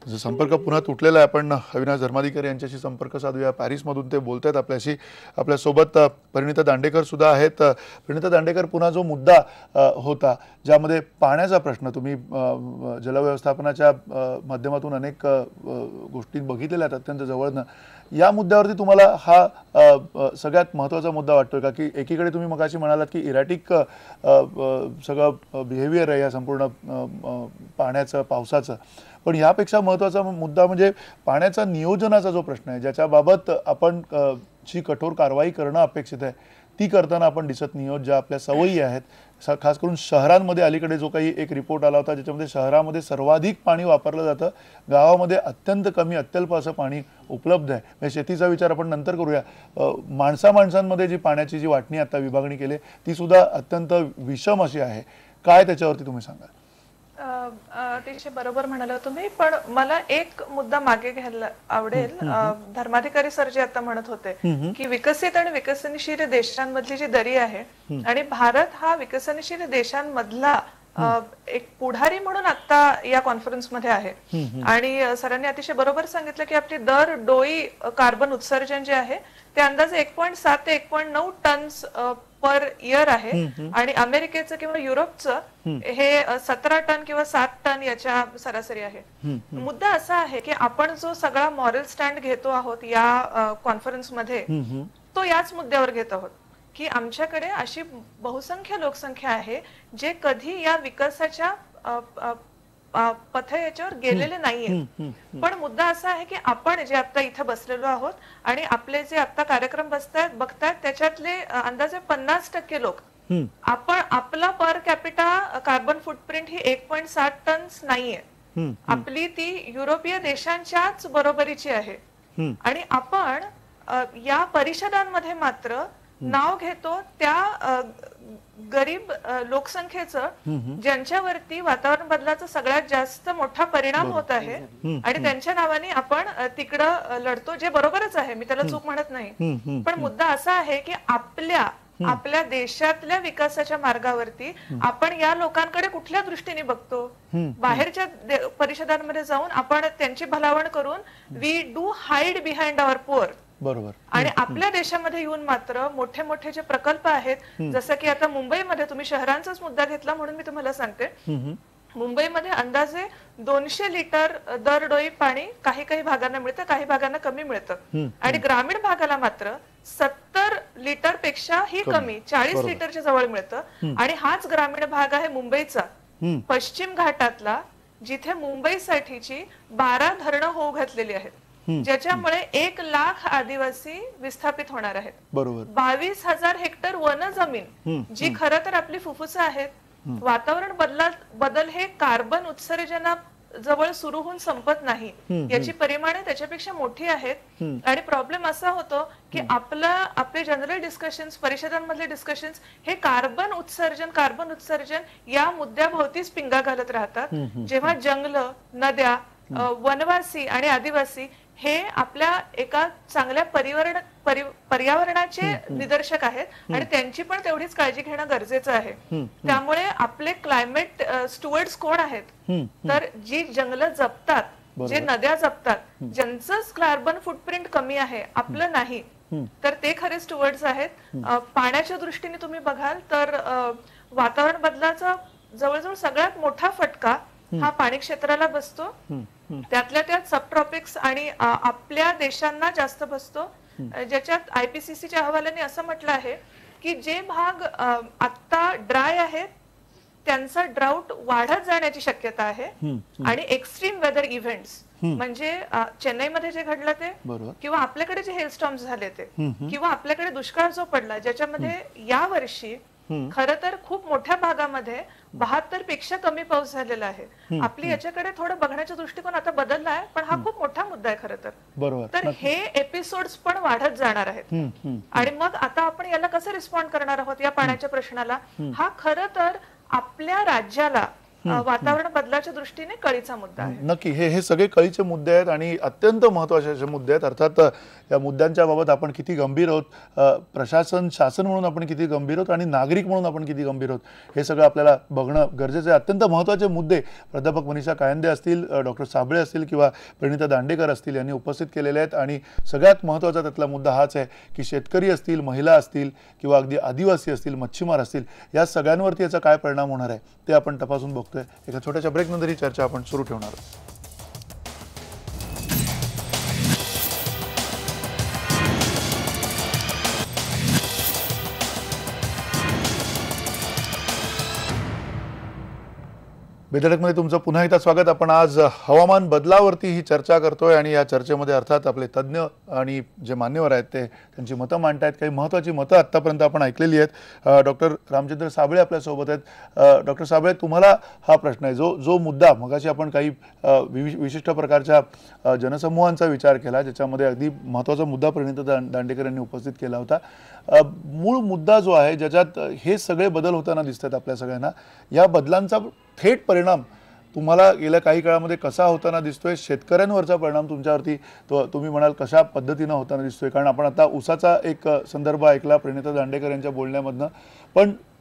संपर्क पुन्हा तुटलेला आहे. आपण अविनाश धर्माधिकारी यांच्याशी संपर्क साधूया. पॅरिसमधून ते बोलत आहेत आपल्याशी. आपल्यासोबत परिणिता दांडेकर सुद्धा आहेत. परिणिता दांडेकर, पुन्हा जो मुद्दा होता ज्यामध्ये पाण्याचा प्रश्न, तुम्ही जलव्यवस्थापनाच्या माध्यमातून अनेक गोष्टी बघितलेल्या आहेत अत्यंत जवळनं, या मुद्द्यावरती तुम्हाला हा सगळ्यात महत्त्वाचा मुद्दा वाटतोय का? की एकीकडे तुम्ही मगाशी म्हणालात की इरॅटिक सगळं बिहेवियर आहे या संपूर्ण पाण्याचं, पावसाचं, पण यापेक्षा महत्त्वाचा मुद्दा म्हणजे पाण्याचा नियोजनाचा जो प्रश्न आहे, ज्याच्याबाबत आपण जी कठोर कारवाई करणं अपेक्षित आहे ती करताना आपण दिसत नाही आहोत. ज्या आपल्या सवयी आहेत, खास करून शहरांमध्ये अलीकडे जो काही एक रिपोर्ट आला होता ज्याच्यामध्ये शहरामध्ये सर्वाधिक पाणी वापरलं जातं, गावामध्ये अत्यंत कमी, अत्यल्प असं पाणी उपलब्ध आहे. म्हणजे शेतीचा विचार आपण नंतर करूया. माणसांमध्ये जी पाण्याची जी वाटणी आता विभागणी केली ती सुद्धा अत्यंत विषम अशी आहे. काय त्याच्यावरती तुम्ही सांगा? अतिशय बरोबर म्हणाला तुम्ही, पण मला एक मुद्दा मागे घ्यायला आवडेल. धर्माधिकारी सर जे आता म्हणत होते की विकसित आणि विकसनशील देशांमधली जी दरी आहे, आणि भारत हा विकसनशील देशांमधला एक पुढारी म्हणून आता या कॉन्फरन्समध्ये आहे. आणि सरांनी अतिशय बरोबर सांगितलं की आपली दर डोई कार्बन उत्सर्जन जे आहे ते अंदाजे 1.7 ते 1.9 टन्स पर इयर आहे, आणि अमेरिकेचं किंवा युरोपचं हे 17 टन किंवा 7 टन याच्या सरासरी आहे. मुद्दा असा आहे की आपण जो सगळा मॉरल स्टँड घेतो आहोत या कॉन्फरन्समध्ये, तो याच मुद्द्यावर घेत आहोत की आमच्याकडे अशी बहुसंख्य लोकसंख्या आहे जे कधी या विकासाच्या पथ याच्यावर गेलेले नाहीये. पण मुद्दा असा आहे की आपण जे आता इथे बसलेलो आहोत आणि आपले जे आता कार्यक्रम बघतायत त्याच्यातले अंदाजे 50% लोक, आपण आपला पर कॅपिटा कार्बन फुटप्रिंट ही 1.7 टन्स नाहीये. आपली ती युरोपीय देशांच्याच बरोबरीची आहे. आणि आपण या परिषदांमध्ये मात्र नाव घेतो त्या गरीब लोकसंख्येचं ज्यांच्यावरती वातावरण बदलाचा सगळ्यात जास्त मोठा परिणाम होत आहे, आणि त्यांच्या नावाने आपण तिकडं लढतो, जे बरोबरच आहे, मी त्याला चूक म्हणत नाही. पण मुद्दा असा आहे की आपल्या देशातल्या विकासाच्या मार्गावरती आपण या लोकांकडे कुठल्या दृष्टीने बघतो. बाहेरच्या परिषदांमध्ये जाऊन आपण त्यांची भलावण करून we do hide behind our poor. बरोबर. आणि आपल्या देशामध्ये येऊन मात्र मोठे मोठे जे प्रकल्प आहेत, जसं की आता मुंबईमध्ये, तुम्ही शहरांचाच मुद्दा घेतला म्हणून मी तुम्हाला सांगते, मुंबईमध्ये अंदाजे 200 लिटर दर डोई पाणी काही काही भागांना मिळतं, काही भागांना कमी मिळतं. आणि ग्रामीण भागाला मात्र 70 लिटर पेक्षा ही कमी 40 लिटरच्या जवळ मिळतं. आणि हाच ग्रामीण भाग आहे मुंबईचा पश्चिम घाटातला, जिथे मुंबईसाठीची 12 धरणं होऊ घातलेली आहेत, ज्याच्यामुळे 1 लाख आदिवासी विस्थापित होणार आहेत. बरोबर. 22,000 हेक्टर वन जमीन, जी खरं तर आपली फुफ्फुसं आहेत. वातावरण बदल हे कार्बन उत्सर्जना जवळ सुरू होऊन संपत नाही, याची परिमाणे त्याच्यापेक्षा मोठी आहेत. आणि प्रॉब्लेम असा होतो की आपले जनरल डिस्कशन्स, परिषदांमधले डिस्कशन्स हे कार्बन उत्सर्जन या मुद्द्याभोवतीच पिंगा घालत राहतात, जेव्हा जंगलं, नद्या, वनवासी आणि आदिवासी हे आपल्या एका चांगल्या पर्यावरणाचे निदर्शक आहेत आणि त्यांची पण तेवढीच काळजी घेणं गरजेचं आहे. त्यामुळे आपले क्लायमेट स्टुअर्ड्स कोण आहेत, तर जी जंगलं जपतात, जे नद्या जपतात, ज्यांचं कार्बन फुटप्रिंट कमी आहे, आपलं नाही, तर ते खरे स्टुअर्ड्स आहेत. पाण्याच्या दृष्टीने तुम्ही बघाल तर वातावरण बदलाचा जवळजवळ सगळ्यात मोठा फटका हा पाणी क्षेत्राला बसतो. त्यातल्या त्यात सबट्रॉपिक्स आणि आपल्या देशांना जास्त बसतो, ज्याच्यात IPCCच्या अहवालाने असं म्हटलं आहे की जे भाग आता ड्राय आहेत त्यांचा ड्राऊट वाढत जाण्याची शक्यता आहे आणि एक्स्ट्रीम वेदर इव्हेंट्स म्हणजे चेन्नईमध्ये जे घडलं ते किंवा आपल्याकडे जे हेलस्टॉर्म्स झाले ते किंवा आपल्याकडे दुष्काळ जो पडला ज्याच्यामध्ये या वर्षी खर तर खूप मोठ्या भागामध्ये 72 पेक्षा कमी पाऊस झालेला आहे. आपली याच्याकडे थोडं बघण्याचा दृष्टिकोन आता बदलला आहे, पण हा खूप मोठा मुद्दा आहे खरं तर. बरोबर. तर हे एपिसोड्स पण वाढत जाणार आहेत आणि मग आता आपण याला कसं रिस्पॉन्ड करणार आहोत या पाण्याच्या प्रश्नाला, हा खरं तर आपल्या राज्याला वातावरण बदलाच्या दृष्टीने कळीचा मुद्दा आहे. नक्की हे सगळे कळीचे मुद्दे आहेत आणि अत्यंत महत्त्वाचे असे मुद्दे आहेत. अर्थात या मुद्द्यांच्या बाबत आपण किती गंभीर आहोत, शासन म्हणून आपण किती गंभीर आहोत आणि नागरिक म्हणून आपण किती गंभीर आहोत, हे सगळं आपल्याला बघणं गरजेचं आहे. अत्यंत महत्त्वाचे मुद्दे प्राध्यापक मनीषा कायंदे असतील, डॉक्टर साबळे असतील किंवा प्रणिता दांडेकर असतील यांनी उपस्थित केलेले आहेत. आणि सगळ्यात महत्त्वाचा त्यातला मुद्दा हाच आहे की शेतकरी असतील, महिला असतील किंवा अगदी आदिवासी असतील, मच्छीमार असतील, या सगळ्यांवरती याचा काय परिणाम होणार आहे ते आपण तपासून बघतोय. एका छोट्याशा ब्रेक नंतर ही चर्चा आपण सुरू ठेवणार आहोत. बेधडकमध्ये तुमचं पुन्हा एकदा स्वागत. आपण आज हवामान बदलावरती ही चर्चा करतोय आणि या चर्चेमध्ये अर्थात आपले तज्ज्ञ आणि जे मान्यवर आहेत ते त्यांची मतं मांडतायत. काही महत्त्वाची मतं आत्तापर्यंत आपण ऐकलेली आहेत. डॉक्टर रामचंद्र साबळे आपल्यासोबत आहेत. डॉक्टर साबळे, तुम्हाला हा प्रश्न आहे, जो मुद्दा मगाशी आपण काही विशिष्ट प्रकारच्या जनसमूहांचा विचार केला, ज्याच्यामध्ये अगदी महत्त्वाचा मुद्दा प्रणिता दांडेकर यांनी उपस्थित केला होता. मूळ मुद्दा जो आहे ज्याच्यात हे सगळे बदल होताना दिसतात आपल्या सगळ्यांना, या बदलांचा थेट परिणाम तुम्हाला गेल्या काही काळामध्ये कसा होताना दिसतोय? शेतकऱ्यांवरचा परिणाम तुमच्यावरती तुम्ही म्हणाल कशा पद्धतीनं होताना दिसतोय? कारण आपण आता ऊसाचा एक संदर्भ ऐकला प्रणिता दांडेकर यांच्या बोलण्यामधनं,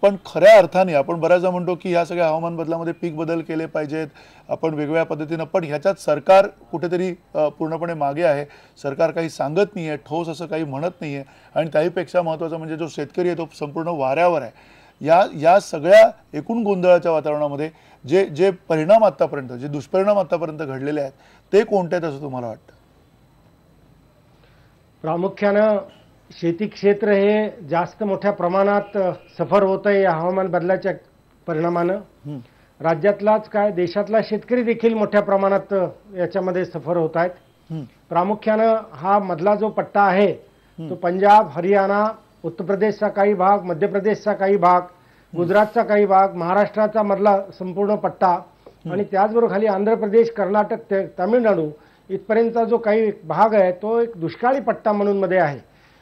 पण खऱ्या अर्थाने आपण बऱ्याचदा म्हणतो की ह्या सगळ्या हवामान बदलामध्ये पीक बदल केले पाहिजेत, आपण वेगवेगळ्या पद्धतीनं, पण ह्याच्यात सरकार कुठेतरी पूर्णपणे मागे आहे. सरकार काही सांगत नाही आहे, ठोस असं काही म्हणत नाही आहे आणि त्याहीपेक्षा महत्त्वाचं म्हणजे जो शेतकरी आहे तो संपूर्ण वाऱ्यावर आहे. या सगळ्या एकूण गोंधळाच्या वातावरणामध्ये जे परिणाम आतापर्यंत, जे दुष्परिणाम आतापर्यंत घडलेले आहेत ते कोणते आहेत असं तुम्हाला वाटतं? प्रामुख्यानं शेती क्षेत्र हे जास्त मोठ्या प्रमाणात सफर होत आहे या हवामान बदलाच्या परिणामानं. राज्यातलाच काय देशातला शेतकरी देखील मोठ्या प्रमाणात याच्यामध्ये सफर होत आहेत. प्रामुख्यानं हा मधला जो पट्टा आहे तो पंजाब, हरियाणा, उत्तर प्रदेशचा काही भाग, मध्य प्रदेशचा काही भाग, गुजरातचा काही भाग, महाराष्ट्राचा मधला संपूर्ण पट्टा आणि त्याचबरोबर खाली आंध्र प्रदेश, कर्नाटक, तामिळनाडू इथपर्यंतचा जो काही भाग आहे तो एक दुष्काळी पट्टा म्हणून मध्ये आहे.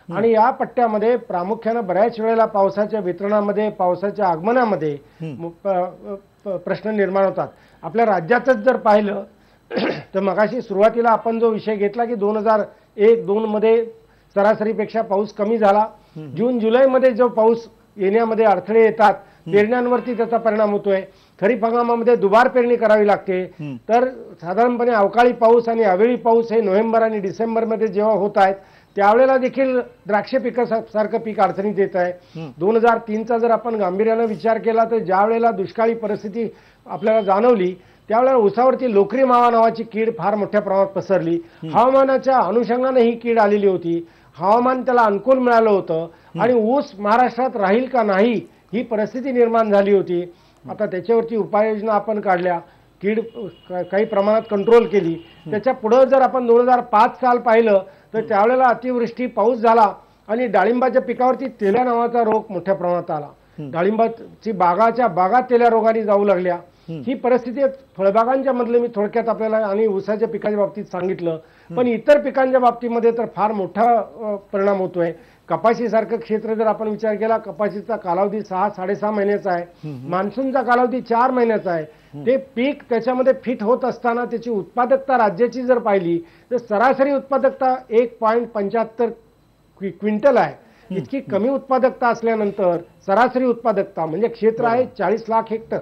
आणि या पट्ट्यामध्ये प्रामुख्यानं बऱ्याच वेळेला पावसाच्या वितरणामध्ये, पावसाच्या आगमनामध्ये प्रश्न निर्माण होतात. आपल्या राज्यातच जर पाहिलं तर मगाशी सुरुवातीला आपण जो विषय घेतला की 2001-2 मध्ये सरासरीपेक्षा पाऊस कमी झाला. जून जुलैमध्ये जो पाऊस येण्यामध्ये अडथळे येतात, पेरण्यांवरती त्याचा परिणाम होतोय. खरीप हंगामामध्ये दुबार पेरणी करावी लागते. तर साधारणपणे अवकाळी पाऊस आणि अवेळी पाऊस हे नोव्हेंबर आणि डिसेंबरमध्ये जेव्हा होत आहेत त्यावेळेला देखील द्राक्ष पिकासारखं पीक अडचणीत येत आहे. 2003चा जर आपण गांभीर्यानं विचार केला तर ज्या वेळेला दुष्काळी परिस्थिती आपल्याला जाणवली त्यावेळेला ऊसावरती लोकरी मावा नावाची कीड फार मोठ्या प्रमाणात पसरली. हवामानाच्या अनुषंगाने ही कीड आलेली होती. हवामान त्याला अनुकूल मिळालं होतं आणि ऊस महाराष्ट्रात राहील का नाही ही परिस्थिती निर्माण झाली होती. आता त्याच्यावरती उपाययोजना आपण काढल्या, कीड काही प्रमाणात कंट्रोल केली. त्याच्या पुढं जर आपण 2005 साल पाहिलं तर त्यावेळेला अतिवृष्टी पाऊस झाला आणि डाळिंबाच्या पिकावरती तेल्या नावाचा रोग मोठ्या प्रमाणात आला. डाळिंबाची बागा तेल्या रोगाने जाऊ लागल्या. ही परिस्थिती फळबागांच्या मधले मी थोडक्यात आपल्याला आणि ऊसाच्या पिकाच्या बाबतीत सांगितलं, पण इतर पिकांच्या बाबतीमध्ये तर फार मोठा परिणाम होतोय. कपाशीसारखं क्षेत्र जर आपण विचार केला, कपाशीचा कालावधी 6-6.5 महिन्याचा आहे, मान्सूनचा कालावधी 4 महिन्याचा आहे. ते पीक त्याच्यामध्ये फिट होत असताना त्याची उत्पादकता राज्याची जर पाहिली तर सरासरी उत्पादकता 1.75 क्विंटल आहे. इतकी कमी उत्पादकता असल्यानंतर सरासरी उत्पादकता म्हणजे क्षेत्र आहे 40 लाख हेक्टर,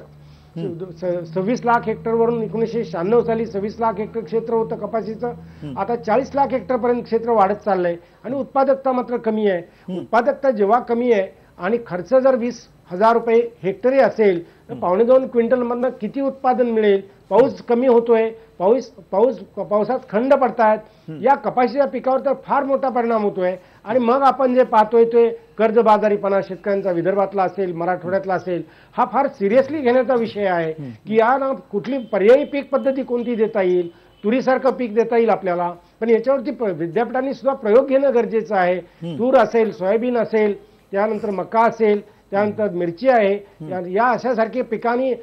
26 लाख हेक्टरवरून 1996 साली 26 लाख हेक्टर क्षेत्र होतं कपाशीचं. आता 40 लाख हेक्टर पर्यंत क्षेत्र वाढत चाललंय आणि उत्पादकता मात्र कमी आहे. उत्पादकता जेव्हा कमी आहे आणि खर्च जर 20,000 रुपये हेक्टरी असेल तर 1.25 क्विंटल मधनं किती उत्पादन मिळेल पाऊस कमी होतोय, पावसात खंड पडतायत, या कपाशीच्या पिकावर तर फार मोठा परिणाम होतोय. आणि मग आपण जे पाहतोय ते कर्जबाजारीपणा शेतकऱ्यांचा विदर्भातला असेल, मराठवाड्यातला असेल, हा फार सिरियसली घेण्याचा विषय आहे की या ना कुठली पर्यायी पीक पद्धती कोणती देता येईल, तुरीसारखं पीक देता येईल आपल्याला, पण याच्यावरती विद्यापीठांनी सुद्धा प्रयोग घेणं गरजेचं आहे. तूर असेल, सोयाबीन असेल, त्यानंतर मका असेल, त्यानंतर मिरची आहे, या अशासारखी पिकांनी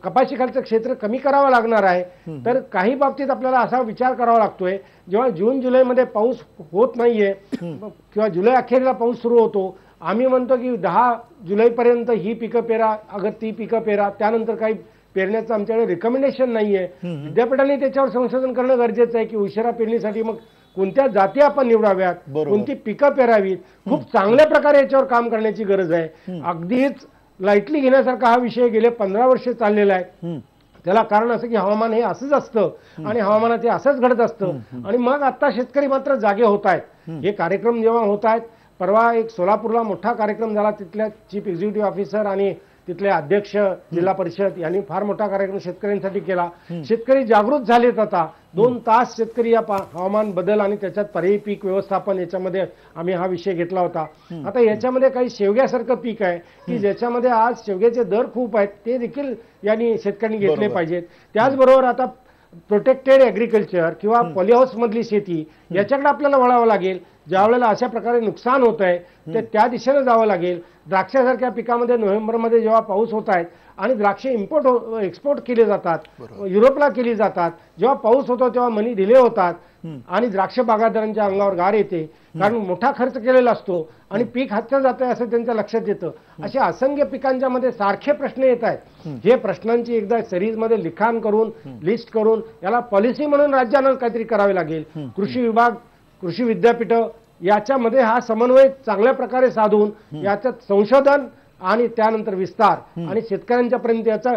कपाशीखालचं क्षेत्र कमी करावं लागणार आहे. तर काही बाबतीत आपल्याला असा विचार करावा लागतोय, जेव्हा जून जुलैमध्ये पाऊस होत नाहीये किंवा जुलै अखेरीला पाऊस सुरू होतो, आम्ही म्हणतो की 10 जुलैपर्यंत ही पिकं पेरा, अगर ती पिकं पेरा, त्यानंतर काही पेरण्याचं आमच्याकडे रिकमेंडेशन नाहीये. विद्यापीठांनी त्याच्यावर संशोधन करणं गरजेचं आहे की उशिरा पेरणीसाठी मग कोणत्या जाती आपण निवडाव्यात, कोणती पिकं पेरावीत, खूप चांगल्या प्रकारे याच्यावर काम करण्याची गरज आहे. अगदीच लाईटली घेण्यासारखा हा विषय गेले 15 वर्ष चाललेला आहे. त्याला कारण असं की हवामान हे असंच असतं आणि हवामानात हे असंच घडत असतं. आणि मग आता शेतकरी मात्र जागे होत आहेत. हे कार्यक्रम जेव्हा होत आहेत, परवा एक सोलापूरला मोठा कार्यक्रम झाला, तिथल्या चीफ एक्झिक्युटिव्ह ऑफिसर आणि तिथले अध्यक्ष जिल्हा परिषद यांनी फार मोठा कार्यक्रम शेतकऱ्यांसाठी केला. शेतकरी जागृत झालेत. आता 2 तास शेतकरी या हवामान बदल आणि त्याच्यात पर्यायी पीक व्यवस्थापन याच्यामध्ये आम्ही हा विषय घेतला होता. आता याच्यामध्ये काही शेवग्यासारखं पीक आहे की ज्याच्यामध्ये आज शेवग्याचे दर खूप आहेत, ते देखील यांनी शेतकऱ्यांनी घेतले पाहिजेत. त्याचबरोबर आता प्रोटेक्टेड ॲग्रिकल्चर किंवा पॉलीहाऊस मधली शेती याच्याकडे आपल्याला वळावं लागेल. ज्या वेळेला अशा प्रकारे नुकसान होत आहे ते त्या दिशेने जावं लागेल. द्राक्षासारख्या पिकामध्ये नोव्हेंबरमध्ये जेव्हा पाऊस होत आहेत आणि द्राक्षे एक्सपोर्ट केले जातात, युरोपला केली जातात, जेव्हा पाऊस होतो तेव्हा मनी डिले होतात आणि द्राक्ष बागायतदारांच्या अंगावर गार येते, कारण मोठा खर्च केलेला असतो आणि पीक हातचं जातंय असं त्यांच्या लक्षात येतं. असे असंख्य पिकांच्या मध्ये सारखे प्रश्न येत आहेत. हे प्रश्नांची एकदा सिरीजमध्ये लिखाण करून लिस्ट करून याला पॉलिसी म्हणून राज्यानं काहीतरी करावे लागेल. कृषी विभाग, कृषी विद्यापीठ याच्यामध्ये हा समन्वय चांगल्या प्रकारे साधून याच्यात संशोधन आणि त्यानंतर विस्तार आणि शेतकऱ्यांच्या पर्यंत याचा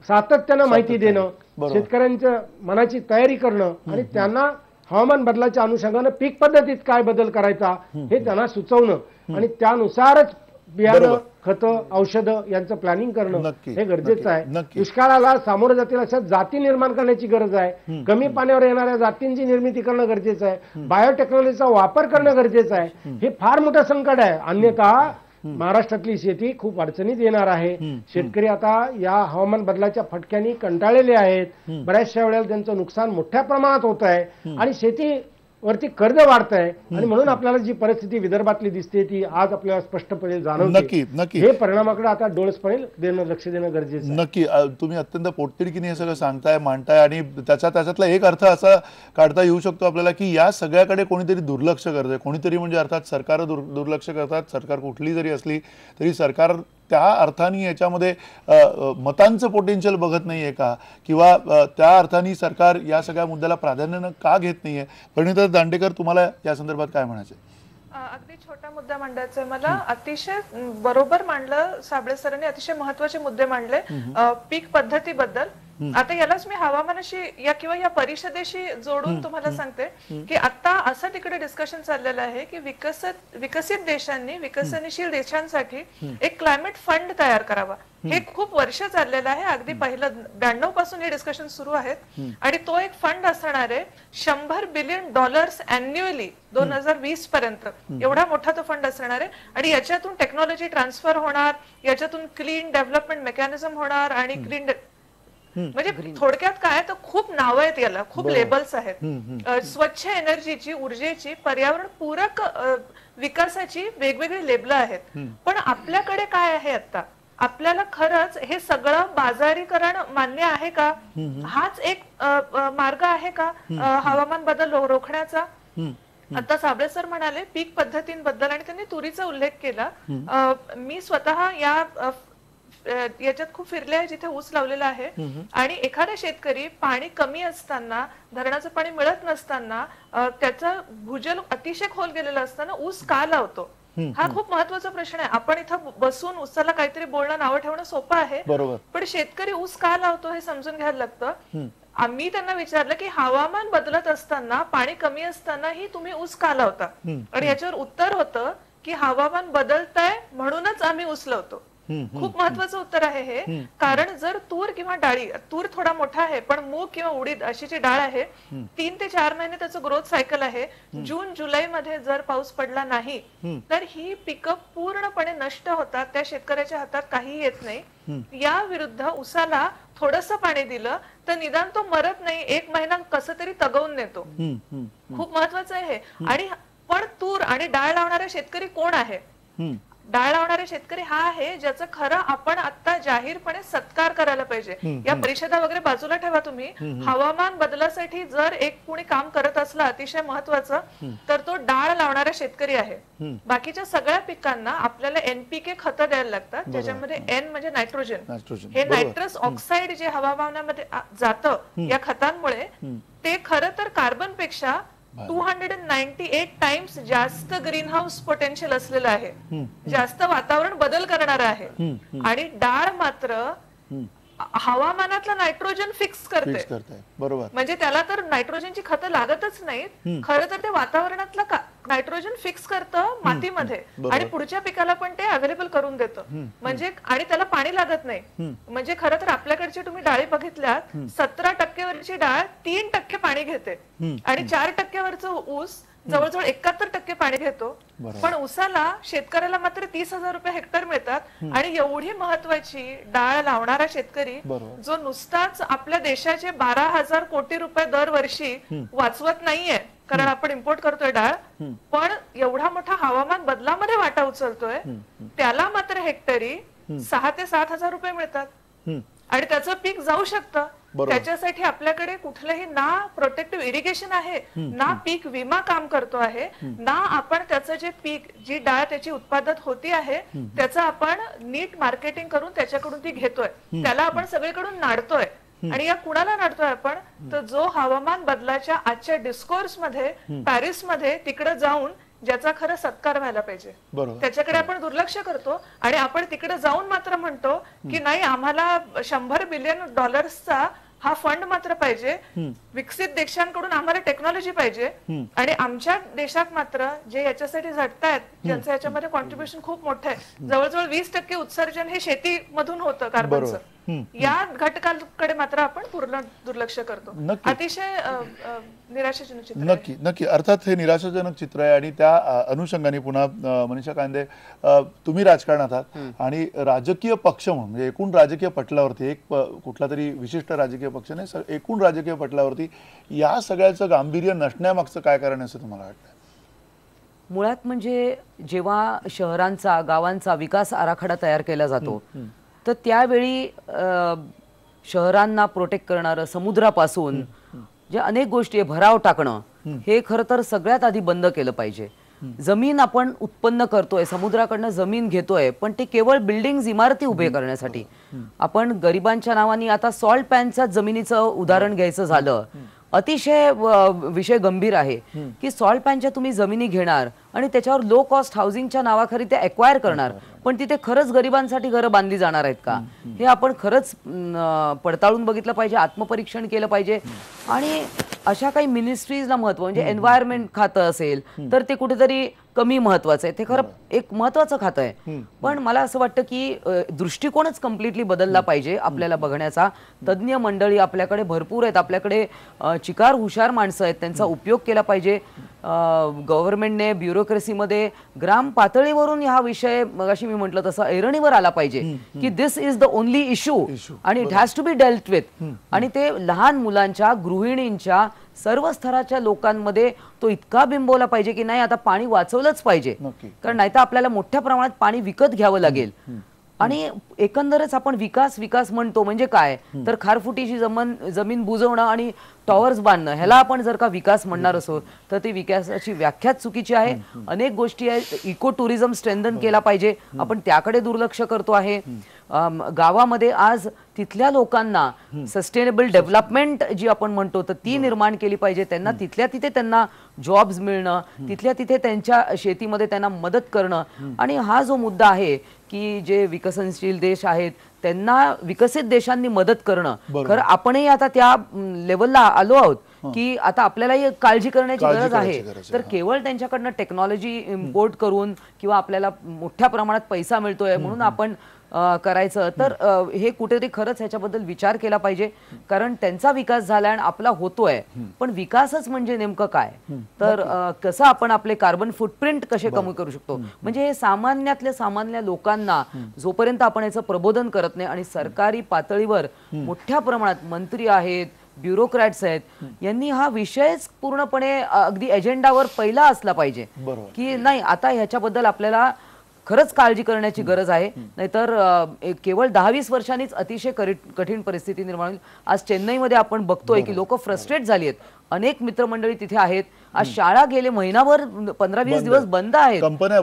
सातत्यानं माहिती देणं, शेतकऱ्यांच्या मनाची तयारी करणं आणि त्यांना हवामान बदलाच्या अनुषंगाने पीक पद्धतीत काय बदल करायचा हे त्यांना सुचवणं आणि त्यानुसारच बियाणं, खतं, औषधं यांचं प्लॅनिंग करणं हे गरजेचं आहे. दुष्काळाला सामोरं जातील अशा जाती निर्माण करण्याची गरज आहे. कमी पाण्यावर येणाऱ्या जातींची निर्मिती करणं गरजेचं आहे. बायोटेक्नॉलॉजीचा वापर करणं गरजेचं आहे. हे फार मोठं संकट आहे. अन्यथा महाराष्ट्रातली शेती खूप अडचणीत येणार आहे. शेतकरी आता या हवामान बदलाच्या फटक्यांनी कंटाळलेले आहेत. बऱ्याचशा वेळेला त्यांचं नुकसान मोठ्या प्रमाणात होत आहे आणि शेती वरती कर्ज वाढत आहे आणि म्हणून आपल्याला जी परिस्थिती विदर्भातली दिसते ती आज आपल्याला स्पष्टपणे जाणवते. नक्की हे परिणामाकडे आता डोळसपणे लक्ष देणं गरजेचं आहे. नक्की तुम्ही अत्यंत पोटतिडकीने हे सगळं सांगताय, मांडताय आणि त्याच्यातला एक अर्थ असा काढता येऊ शकतो आपल्याला की या सगळ्याकडे कोणीतरी दुर्लक्ष करतंय. कोणीतरी म्हणजे अर्थात सरकार दुर्लक्ष करतात. सरकार कुठली जरी असली तरी सरकार त्या अर्थाने याच्यामध्ये मतांचं पोटेन्शियल बघत नाहीये का, किंवा त्या अर्थाने सरकार या सगळ्या मुद्द्याला प्राधान्यानं का घेत नाहीये? परिणिता दांडेकर, तुम्हाला या संदर्भात काय म्हणायचं? अगदी छोटा मुद्दा मांडायचा आहे मला. अतिशय बरोबर मांडलं साबळे सरांनी, अतिशय महत्वाचे मुद्दे मांडले पीक पद्धतीबद्दल. आता यालाच मी हवामानाशी किंवा या परिषदेशी जोडून तुम्हाला सांगते की आता असं तिकडे डिस्कशन चाललेलं आहे की विकसित देशांनी विकसनशील देशांसाठी एक क्लायमेट फंड तयार करावा. हे खूप वर्ष चाललेलं आहे. अगदी पहिलं 92 पासून हे डिस्कशन सुरू आहेत आणि तो एक फंड असणार आहे $100 बिलियन अॅन्युअली 2020 पर्यंत. एवढा मोठा तो फंड असणार आहे आणि याच्यातून टेक्नॉलॉजी ट्रान्सफर होणार, याच्यातून क्लीन डेव्हलपमेंट मेकॅनिझम होणार आणि क्लीन म्हणजे थोडक्यात काय तर खूप नावं आहेत याला, खूप लेबल्स आहेत. स्वच्छ एनर्जीची, ऊर्जेची, पर्यावरण पूरक विकासाची वेगवेगळी लेबल आहेत. पण आपल्याकडे काय आहे आता? आपल्याला खरंच हे सगळं बाजारीकरण मान्य आहे का? हाच एक मार्ग आहे का हवामान बदल रोखण्याचा? आता साबळे सर म्हणाले पीक पद्धतींबद्दल आणि त्यांनी तुरीचा उल्लेख केला. मी स्वतः याच्यात खूप फिरले आहे जिथे ऊस लावलेला आहे आणि एखादा शेतकरी पाणी कमी असताना, धरणाचं पाणी मिळत नसताना, त्याचा भूजल अतिशय खोल गेलेला असताना ऊस का लावतो? हा खूप महत्वाचा प्रश्न आहे. आपण इथं बसून ऊसाला काहीतरी बोलणं, नावं ठेवणं सोपं आहे, पण शेतकरी ऊस का लावतो हे समजून घ्यायला लागतं. आम्ही त्यांना विचारलं की हवामान बदलत असताना, पाणी कमी असतानाही तुम्ही ऊस का लावता? आणि याच्यावर उत्तर होतं की हवामान बदलतंय म्हणूनच आम्ही ऊस लावतो. खूप महत्वाचं उत्तर आहे हे. कारण जर तूर किंवा डाळी, तूर थोडा मोठा आहे पण मूग किंवा उडीद अशी जी डाळ आहे 3 ते 4 महिने त्याचं ग्रोथ सायकल आहे. जून जुलै मध्ये जर पाऊस पडला नाही तर ही पिकं पूर्णपणे नष्ट होतात, त्या शेतकऱ्याच्या हातात काही येत नाही. या विरुद्ध उसाला थोडंसं पाणी दिलं तर निदान तो मरत नाही, 1 महिना कसं तरी तगवून नेतो. खूप महत्वाचं आहे हे. आणि पण तूर आणि डाळ लावणारा शेतकरी कोण आहे? डाळ लावणारे शेतकरी हा आहे ज्याचं खरं आपण आता जाहीरपणे सत्कार करायला पाहिजे. या परिषदा वगैरे बाजूला ठेवा तुम्ही. हवामान बदलासाठी जर एक कोणी काम करत असला अतिशय महत्वाचं तर तो डाळ लावणारा शेतकरी आहे. बाकीच्या सगळ्या पिकांना आपल्याला NPK खतं द्यायला लागतात, ज्याच्यामध्ये N म्हणजे नायट्रोजन. हे नायट्रस ऑक्साईड जे हवामानामध्ये जातं या खतांमुळे ते खरं तर कार्बन पेक्षा 298 टाइम्स जास्त ग्रीन हाऊस पोटेन्शियल असलेलं आहे, जास्त वातावरण बदल करणार आहे. आणि डाळ मात्र हवामानातला नायट्रोजन फिक्स करते. बरोबर. म्हणजे त्याला तर नायट्रोजनची खतं लागतच नाहीत, खरं तर ते वातावरणातलं नायट्रोजन फिक्स करतं मातीमध्ये आणि पुढच्या पिकाला पण ते अवेलेबल करून देतं. म्हणजे आणि त्याला पाणी लागत नाही. म्हणजे खरं तर आपल्याकडची तुम्ही डाळी बघितल्यात 17% वरची डाळ 3% पाणी घेते आणि 4% वरचं ऊस जवळजवळ 71% पाणी घेतो. पण उसाला शेतकऱ्याला मात्र 30,000 रुपये हेक्टर मिळतात. आणि एवढी महत्वाची डाळ लावणारा शेतकरी जो नुसताच आपल्या देशाचे 12,000 कोटी रुपये दरवर्षी वाचवत नाहीये, कारण आपण इम्पोर्ट करतोय डाळ, पण एवढा मोठा हवामान बदलामध्ये वाटा उचलतोय, त्याला मात्र हेक्टरी 6,000 ते 7,000 रुपये मिळतात आणि त्याचं पीक जाऊ शकतं. त्याच्यासाठी आपल्याकडे कुठलंही ना प्रोटेक्टिव्ह इरिगेशन आहे, ना पीक विमा काम करतो आहे, ना आपण त्याचं जे पीक, जी डाळ त्याची उत्पादन होती आहे त्याचं आपण नीट मार्केटिंग करून त्याच्याकडून ती घेतोय. त्याला आपण सगळीकडून नाडतोय. आणि या कुणाला नाडतोय आपण? तर जो हवामान बदलाच्या आजच्या डिस्कोर्स मध्ये, पॅरिस मध्ये तिकडे जाऊन ज्याचा खरं सत्कार व्हायला पाहिजे त्याच्याकडे आपण दुर्लक्ष करतो. आणि आपण तिकडे जाऊन मात्र म्हणतो की नाही, आम्हाला $100 बिलियन हा फंड मात्र पाहिजे, विकसित देशांकडून आम्हाला टेक्नॉलॉजी पाहिजे. आणि आमच्या देशात मात्र जे याच्यासाठी झटतायत, ज्यांचं याच्यामध्ये कॉन्ट्रीब्युशन खूप मोठं आहे, जवळजवळ 20% उत्सर्जन हे शेतीमधून होतं कार्बनचं, या घटकाकडे मात्र आपण पूर्ण दुर्लक्ष करतो. अतिशय निराशाजनक चित्र. नक्की नक्की. अर्थात हे निराशाजनक चित्र आहे. आणि त्या अनुषंगाने पुन्हा मनीषा कांदे, तुम्ही राजकारणात आहात आणि राजकीय पक्ष म्हणून, म्हणजे एकूण राजकीय पटलावरती, एक कुठला तरी विशिष्ट राजकीय पक्ष नाही, एकूण राजकीय पटलावरती या सगळ्याचं गांभीर्य नसण्यामागचं काय कारण असं तुम्हाला वाटतं? मुळात म्हणजे जेव्हा शहरांचा, गावांचा विकास आराखडा तयार केला जातो तर त्यावेळी शहरांना प्रोटेक्ट करणारं, समुद्रापासून जे अनेक गोष्टी आहे, भराव टाकणं, हे खरं तर सगळ्यात आधी बंद केलं पाहिजे. जमीन आपण उत्पन्न करतोय, समुद्राकडनं जमीन घेतोय, पण ते केवळ बिल्डिंग्स, इमारती उभे करण्यासाठी. आपण गरिबांच्या नावाने, आता सॉल्ट पॅनच्या जमिनीचं उदाहरण घ्यायचं झालं, अतिशय विषय गंभीर आहे की सॉल्ट पॅनच्या तुम्ही जमिनी घेणार आणि त्याच्यावर लो कॉस्ट हाऊसिंगच्या नावाखाली ते एक्वायर करणार, पण तिथे खरंच गरिबांसाठी घरं बांधली जाणार आहेत का, हे आपण खरंच पडताळून बघितलं पाहिजे, आत्मपरीक्षण केलं पाहिजे. आणि अशा काही मिनिस्ट्रीजला महत्व, म्हणजे एन्व्हायरमेंट खातं असेल तर ते कुठेतरी कमी महत्वाचं आहे, ते खरं एक महत्वाचं खातं आहे. पण मला असं वाटतं की दृष्टिकोनच कम्प्लिटली बदलला पाहिजे आपल्याला बघण्याचा. तज्ज्ञ मंडळी आपल्याकडे भरपूर आहेत, आपल्याकडे चिकार हुशार माणसं आहेत, त्यांचा उपयोग केला पाहिजे. गव्हर्नमेंटने ब्युरोक्रेसीमध्ये ग्राम पातळीवरून हा विषय, मगाशी मी म्हटलं तसं, ऐरणीवर आला पाहिजे की this is the only issue आणि it has to be dealt with. आणि ते लहान मुलांच्या, गृहिणींच्या, सर्व स्तराच्या लोकांमध्ये तो इतका बिंबवला पाहिजे की नाही, आता पाणी वाचवलंच पाहिजे, कारण नाहीतर आपल्याला मोठ्या प्रमाणात पाणी विकत घ्यावं लागेल. आणि एकंदरच आपण विकास विकास म्हणतो म्हणजे काय, तर खारफुटीची जमीन बुजवणं आणि टॉवर्स बांधणं, ह्याला आपण जर का विकास म्हणणार असो तर ती विकासाची व्याख्याच चुकीची आहे. अनेक गोष्टी आहेत, इको टुरिझम स्ट्रेंथन केला पाहिजे, आपण त्याकडे दुर्लक्ष करतो आहे. गावामध्ये आज तिथल्या लोकांना सस्टेनेबल डेव्हलपमेंट जी आपण म्हणतो तर ती निर्माण केली पाहिजे. त्यांना तिथल्या तिथे त्यांना जॉब्स मिळणं, तिथल्या तिथे त्यांच्या शेतीमध्ये त्यांना मदत करणं. आणि हा जो मुद्दा आहे की जे विकसनशील देश आहेत त्यांना विकसित देशांनी मदत करणं, खरं आपणही आता त्या लेवलला आलो आहोत की आता आपल्यालाही काळजी करण्याची गरज आहे. तर केवळ त्यांच्याकडनं टेक्नॉलॉजी इम्पोर्ट करून किंवा आपल्याला मोठ्या प्रमाणात पैसा मिळतोय म्हणून आपण करायचं, तर हे कुठेतरी खरंच ह्याच्याबद्दल विचार केला पाहिजे. कारण त्यांचा विकास झाला आणि आपला होतोय, पण विकासच म्हणजे नेमकं काय, तर कसं आपण आपले कार्बन फुटप्रिंट कसे कमी करू शकतो. म्हणजे हे सामान्यातल्या सामान्य लोकांना जोपर्यंत आपण याचं प्रबोधन करत नाही आणि सरकारी पातळीवर मोठ्या प्रमाणात मंत्री आहेत, ब्युरोक्रॅट्स आहेत, यांनी हा विषयच पूर्णपणे अगदी एजेंडावर पहिला असला पाहिजे की नाही आता ह्याच्याबद्दल आपल्याला खरंच काळजी करण्याची गरज आहे. नाहीतर केवळ 10-20 वर्षांनीच अतिशय कठीण परिस्थिती निर्माण होईल. आज चेन्नईमध्ये आपण बघतोय की लोक फ्रस्ट्रेट झाली आहेत. अनेक मित्रमंडळी तिथे आहेत. आज शाळा गेले महिनाभर 15-20 दिवस बंद आहेत, कंपन्या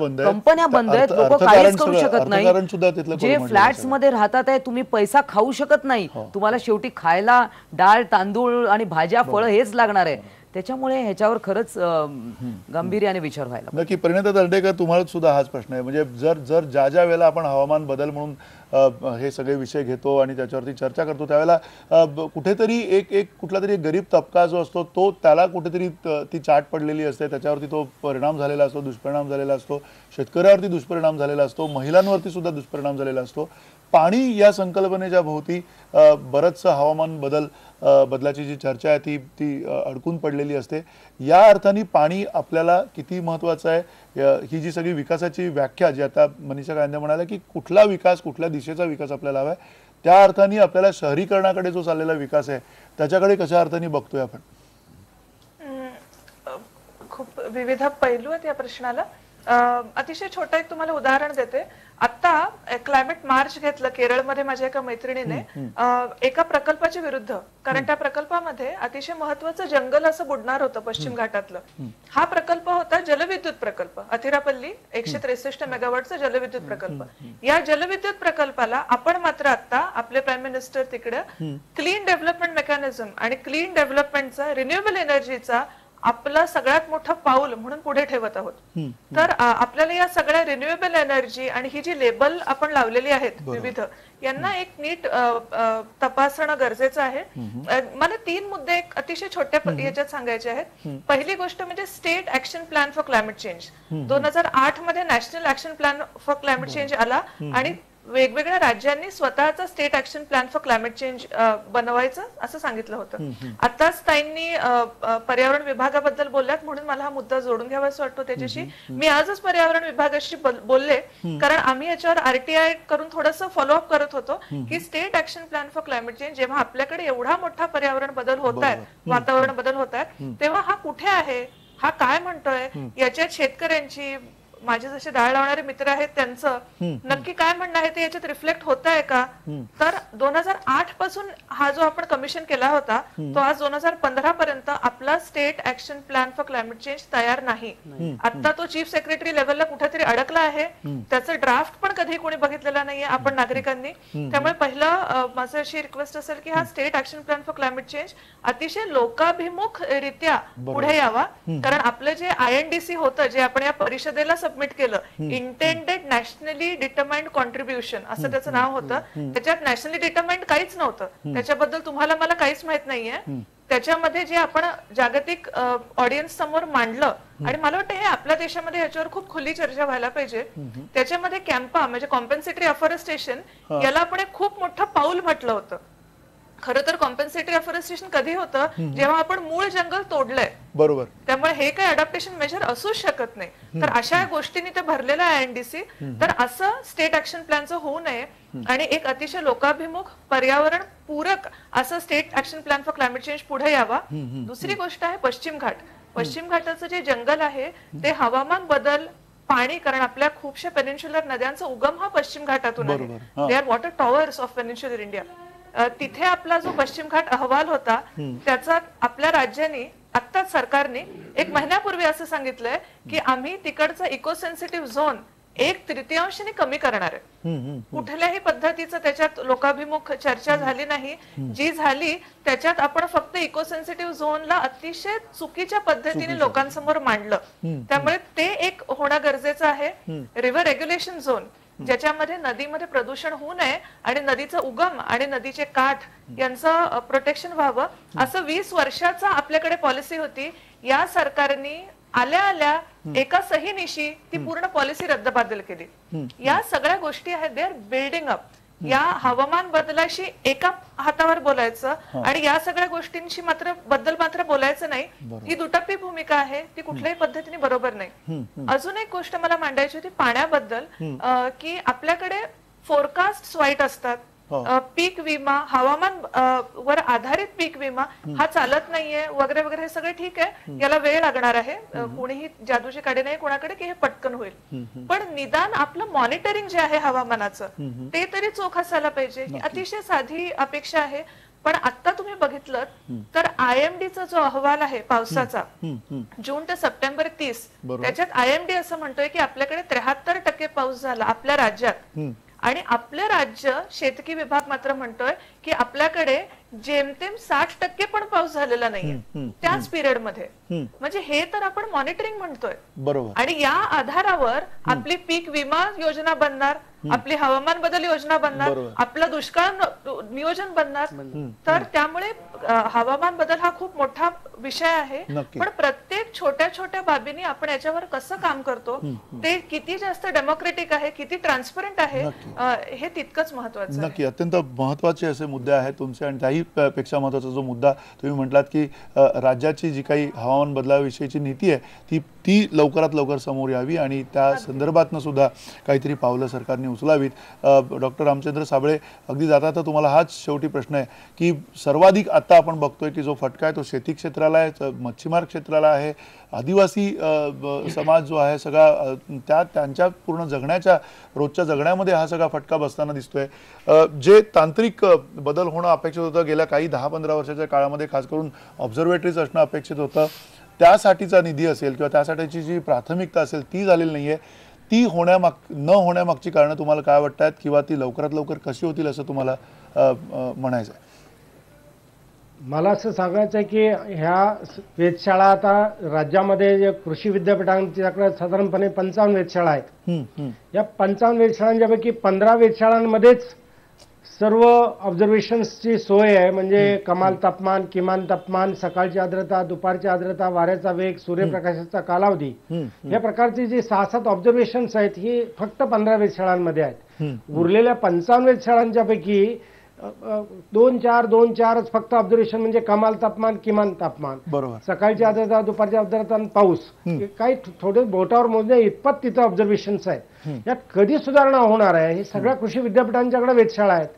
बंद आहेत, लोक काहीच करू शकत नाही. जे फ्लॅट्स मध्ये राहतात आहे, तुम्ही पैसा खाऊ शकत नाही, तुम्हाला शेवटी खायला डाळ तांदूळ आणि भाज्या फळं हेच लागणार आहे. त्याच्यामुळे ह्याच्यावर खरंच गांभीर्याने विचार व्हायला. नक्की. परिणिता दर्डेकर, तुम्हाला सुद्धा हाच प्रश्न आहे. म्हणजे जर ज्या वेळेला आपण हवामान बदल म्हणून हे सगळे विषय घेतो आणि त्याच्यावरती चर्चा करतो, त्यावेळेला कुठेतरी एक कुठला तरी गरीब तबका जो असतो तो त्याला कुठेतरी ती चाट पडलेली असते, त्याच्यावरती तो परिणाम झालेला असतो, दुष्परिणाम झालेला असतो, शेतकऱ्यावरती दुष्परिणाम झालेला असतो, महिलांवरती सुद्धा दुष्परिणाम झालेला असतो. पाणी या संकल्पनेच्या भोवती बरंचसं हवामान बदलाची जी चर्चा आहे ती अडकून पडलेली असते. या अर्थाने पाणी आपल्याला किती महत्त्वाचं आहे, ही जी सगळी विकासाची व्याख्या जी आता मनीषा कायंदे म्हणाल्या की कुठला विकास, कुठल्या दिशेचा विकास आपल्याला हवा आहे, त्या अर्थाने आपल्याला शहरीकरणाकडे जो चाललेला विकास आहे त्याच्याकडे कशा अर्थाने बघतोय आपण? खूप विविध पैलू आहेत या प्रश्नाला. अतिशय छोटं एक तुम्हाला उदाहरण देते. आता क्लायमेट मार्च घेतलं केरळमध्ये माझ्या एका मैत्रिणीने एका प्रकल्पाच्या विरुद्ध, कारण त्या प्रकल्पामध्ये अतिशय महत्वाचं जंगल असं बुडणार होतं पश्चिम घाटातलं. हा प्रकल्प होता जलविद्युत प्रकल्प, अथिरापल्ली 163 मेगावॉटचा जलविद्युत प्रकल्प. या जलविद्युत प्रकल्पाला आपण मात्र आता आपले प्राईम मिनिस्टर तिकडे क्लीन डेव्हलपमेंट मेकॅनिझम आणि क्लीन डेव्हलपमेंटचा, रिन्युएबल एनर्जीचा आपला सगळ्यात मोठं पाऊल म्हणून पुढे ठेवत आहोत. तर आपल्याला या सगळ्या रिन्युएबल एनर्जी आणि ही जी लेबल आपण लावलेली आहेत विविध, यांना एक नीट तपासणं गरजेचं आहे. मला 3 मुद्दे एक अतिशय छोट्या याच्यात सांगायचे आहेत. पहिली गोष्ट म्हणजे state action plan for climate change. 2008 मध्ये national action plan for climate change आला आणि वेगवेगळ्या राज्यांनी स्वतःचा state action plan for climate change बनवायचं असं सांगितलं होतं. आताच ताईंनी पर्यावरण विभागाबद्दल बोलल्यात म्हणून मला हा मुद्दा जोडून घ्यावा असं वाटतो त्याच्याशी. मी आजच पर्यावरण विभागाशी बोलले, कारण आम्ही याच्यावर RTI करून थोडंसं फॉलोअप करत होतो की state action plan for climate change जेव्हा आपल्याकडे एवढा मोठा पर्यावरण बदल होत आहेत, वातावरण बदल होत आहेत, तेव्हा हा कुठे आहे, हा काय म्हणतोय, याच्यात शेतकऱ्यांची, माझे जसे डाळ लावणारे मित्र आहेत त्यांचं नक्की काय म्हणणं आहे ते याच्यात रिफ्लेक्ट होत आहे का. तर 2008 पासून हा जो आपण कमिशन केला होता तो आज 2015 पर्यंत आपला state action plan for climate change तयार नाही. आता तो चीफ सेक्रेटरी लेवलला कुठेतरी अडकला आहे, त्याचं ड्राफ्ट पण कधी कोणी बघितलेला नाहीये आपण नागरिकांनी. त्यामुळे पहिलं माझं अशी रिक्वेस्ट असेल की हा state action plan for climate change अतिशय लोकाभिमुख रित्या पुढे यावा. कारण आपलं जे INDC होतं, जे आपण या परिषदेला सबमिट केलं, इंटेंडेड नॅशनली डिटरमाइंड कॉन्ट्रीब्युशन असं त्याचं नाव होतं, त्याच्यात नॅशनली डिटरमाइंड काहीच नव्हतं, त्याच्याबद्दल तुम्हाला मला काहीच माहित नाहीये. त्याच्यामध्ये जे आपण जागतिक ऑडियन्स समोर मांडलं आणि मला वाटतं हे आपल्या देशामध्ये याच्यावर खूप खुली चर्चा व्हायला पाहिजे. त्याच्यामध्ये कॅम्पा म्हणजे कॉम्पेन्सेटरी अफॉरेस्टेशन याला आपण एक खूप मोठं पाऊल म्हटलं होतं. खरं तर कॉम्पेन्सेटरी अफॉरेस्टेशन कधी होतं, जेव्हा आपण मूळ जंगल तोडलंय, बरोबर. त्यामुळे हे काही अडॅप्टेशन मेजर असूच शकत नाही. तर अशा गोष्टींनी ते भरलेलं आहे INDC. तर असं स्टेट ऍक्शन प्लॅनचं होऊ नये आणि एक अतिशय लोकाभिमुख, पर्यावरण पूरक असं state action plan for climate change पुढे यावा. दुसरी गोष्ट आहे पश्चिम घाट. पश्चिम घाटाचं जे जंगल आहे ते हवामान बदल, पाणी, कारण आपल्या खूपशा पेनिन्शुलर नद्यांचा उगम हा पश्चिम घाटातून आहे. They are water towers of peninsular India. तिथे आपला जो पश्चिम घाट अहवाल होता त्याचा आपल्या राज्याने, आत्ताच सरकारने 1 महिन्यापूर्वी असं सांगितलंय की आम्ही तिकडचा इको सेन्सिटिव्ह झोन 1/3 कमी करणार आहे. कुठल्याही पद्धतीचं त्याच्यात लोकाभिमुख चर्चा झाली नाही. जी झाली त्याच्यात आपण फक्त इको सेन्सिटिव्ह झोनला अतिशय चुकीच्या पद्धतीने लोकांसमोर मांडलं. त्यामुळे ते एक होणं गरजेचं आहे. रिव्हर रेग्युलेशन झोन, ज्याच्यामध्ये नदीमध्ये प्रदूषण होऊ नये आणि नदीचा उगम आणि नदीचे काठ यांचं प्रोटेक्शन व्हावं, असं 20 वर्षाचा आपल्याकडे पॉलिसी होती. या सरकारने आल्या आल्या एका सहीनिशी ती पूर्ण पॉलिसी रद्दबातल केली. या सगळ्या गोष्टी आहेत, दे आर बिल्डिंग अप. या हवामान बदलाशी एका हातावर बोलायचं आणि या सगळ्या गोष्टींशी बद्दल मात्र बोलायचं नाही, ही दुटप्पी भूमिका आहे, ती कुठल्याही पद्धतीने बरोबर नाही. अजून एक गोष्ट मला मांडायची होती पाण्याबद्दल, की आपल्याकडे फोरकास्ट वाईट असतात. पीक विमा, हवामान वर आधारित पीक विमा हा चालत नाहीये वगैरे वगैरे, हे सगळं ठीक आहे, याला वेळ लागणार आहे, कोणीही जादूची काढी नाही कोणाकडे की हे पटकन होईल. पण निदान आपलं मॉनिटरिंग जे आहे हवामानाचं ते तरी चोख असायला पाहिजे, ही अतिशय साधी अपेक्षा आहे. पण आता तुम्ही बघितलं तर IMDचा जो अहवाल आहे पावसाचा जून ते सप्टेंबर 30, त्याच्यात IMD असं म्हणतोय की आपल्याकडे 73% पाऊस झाला आपल्या राज्यात. आणि आपलं राज्य शेतकी विभाग मात्र म्हणतोय की आपल्याकडे जेमतेम 60% पण पाऊस झालेला नाहीये त्याच पिरियड मध्ये. म्हणजे हे तर आपण मॉनिटरिंग म्हणतोय. बरोबर. आणि या आधारावर आपली पीक विमा योजना बनणार, आपली हवामान बदल योजना बनणार, आपलं दुष्काळ नियोजन बनणार. तर त्यामुळे हवामान बदल हा खूप मोठा विषय आहे. पण प्रत्येक छोट्या छोट्या बाबींनी आपण याच्यावर कसं काम करतो, ते किती जास्त डेमोक्रेटिक आहे, किती ट्रान्सपरंट आहे, हे तितकंच महत्वाचं आहे. नक्की, अत्यंत महत्वाचे असे मुद्दे आहेत तुमचे. आणि त्याही पेक्षा महत्वाचा जो मुद्दा तुम्ही म्हटलात की राज्याची जी काही हवामान बदलाविषयीची नीती आहे ती लवकरात लवकर समोर यावी आणि त्या संदर्भातनं सुद्धा काहीतरी पावलं सरकारने उचलावीत. डॉक्टर रामचंद्र साबळे, अगदी जाता तर तुम्हाला हाच शेवटी प्रश्न आहे की सर्वाधिक आता आपण बघतोय की जो फटका आहे तो शेती क्षेत्राला आहे, मच्छीमार क्षेत्राला आहे, आदिवासी समाज जो आहे सगळा त्यांच्या पूर्ण जगण्याच्या रोजच्या जगण्यामध्ये हा सगळा फटका बसताना दिसतोय. जे तांत्रिक बदल होणं अपेक्षित होतं गेल्या काही 10-15 वर्षाच्या काळामध्ये, खास करून ऑब्झर्वेटरीज असणं अपेक्षित होतं, त्यासाठीचा निधी असेल किंवा त्यासाठीची जी प्राथमिकता असेल ती झालेली नाहीये. ती न होण्यामागची कारणं तुम्हाला काय वाटतात किंवा ती लवकरात लवकर कशी होतील असं तुम्हाला म्हणायचं आहे? मला असं सांगायचं आहे की ह्या वेधशाळा आता राज्यामध्ये जे कृषी विद्यापीठांच्याकडे साधारणपणे 55 वेधशाळा आहेत. या 55 वेधशाळांच्यापैकी 15 वेधशाळांमध्येच सर्व ऑब्झर्वेशन्सची सोय आहे. म्हणजे कमाल तापमान, किमान तापमान, सकाळची आर्द्रता, दुपारची आर्द्रता, वाऱ्याचा वेग, सूर्यप्रकाशाचा कालावधी, या प्रकारची जी 6-7 ऑब्झर्वेशन्स आहेत ही फक्त 15 वेधशाळांमध्ये आहेत. उरलेल्या 55 वेधशाळांच्या पैकी 2-4च फक्त ऑब्झर्वेशन, म्हणजे कमाल तापमान, किमान तापमान, सकाळची आर्द्रता, दुपारची आर्द्रता आणि पाऊस, काही थोडे बोटावर मोजणे इतपत तिथं ऑब्झर्वेशन्स आहेत. यात कधी सुधारणा होणार आहे? हे सगळ्या कृषी विद्यापीठांच्याकडे वेधशाळा आहेत.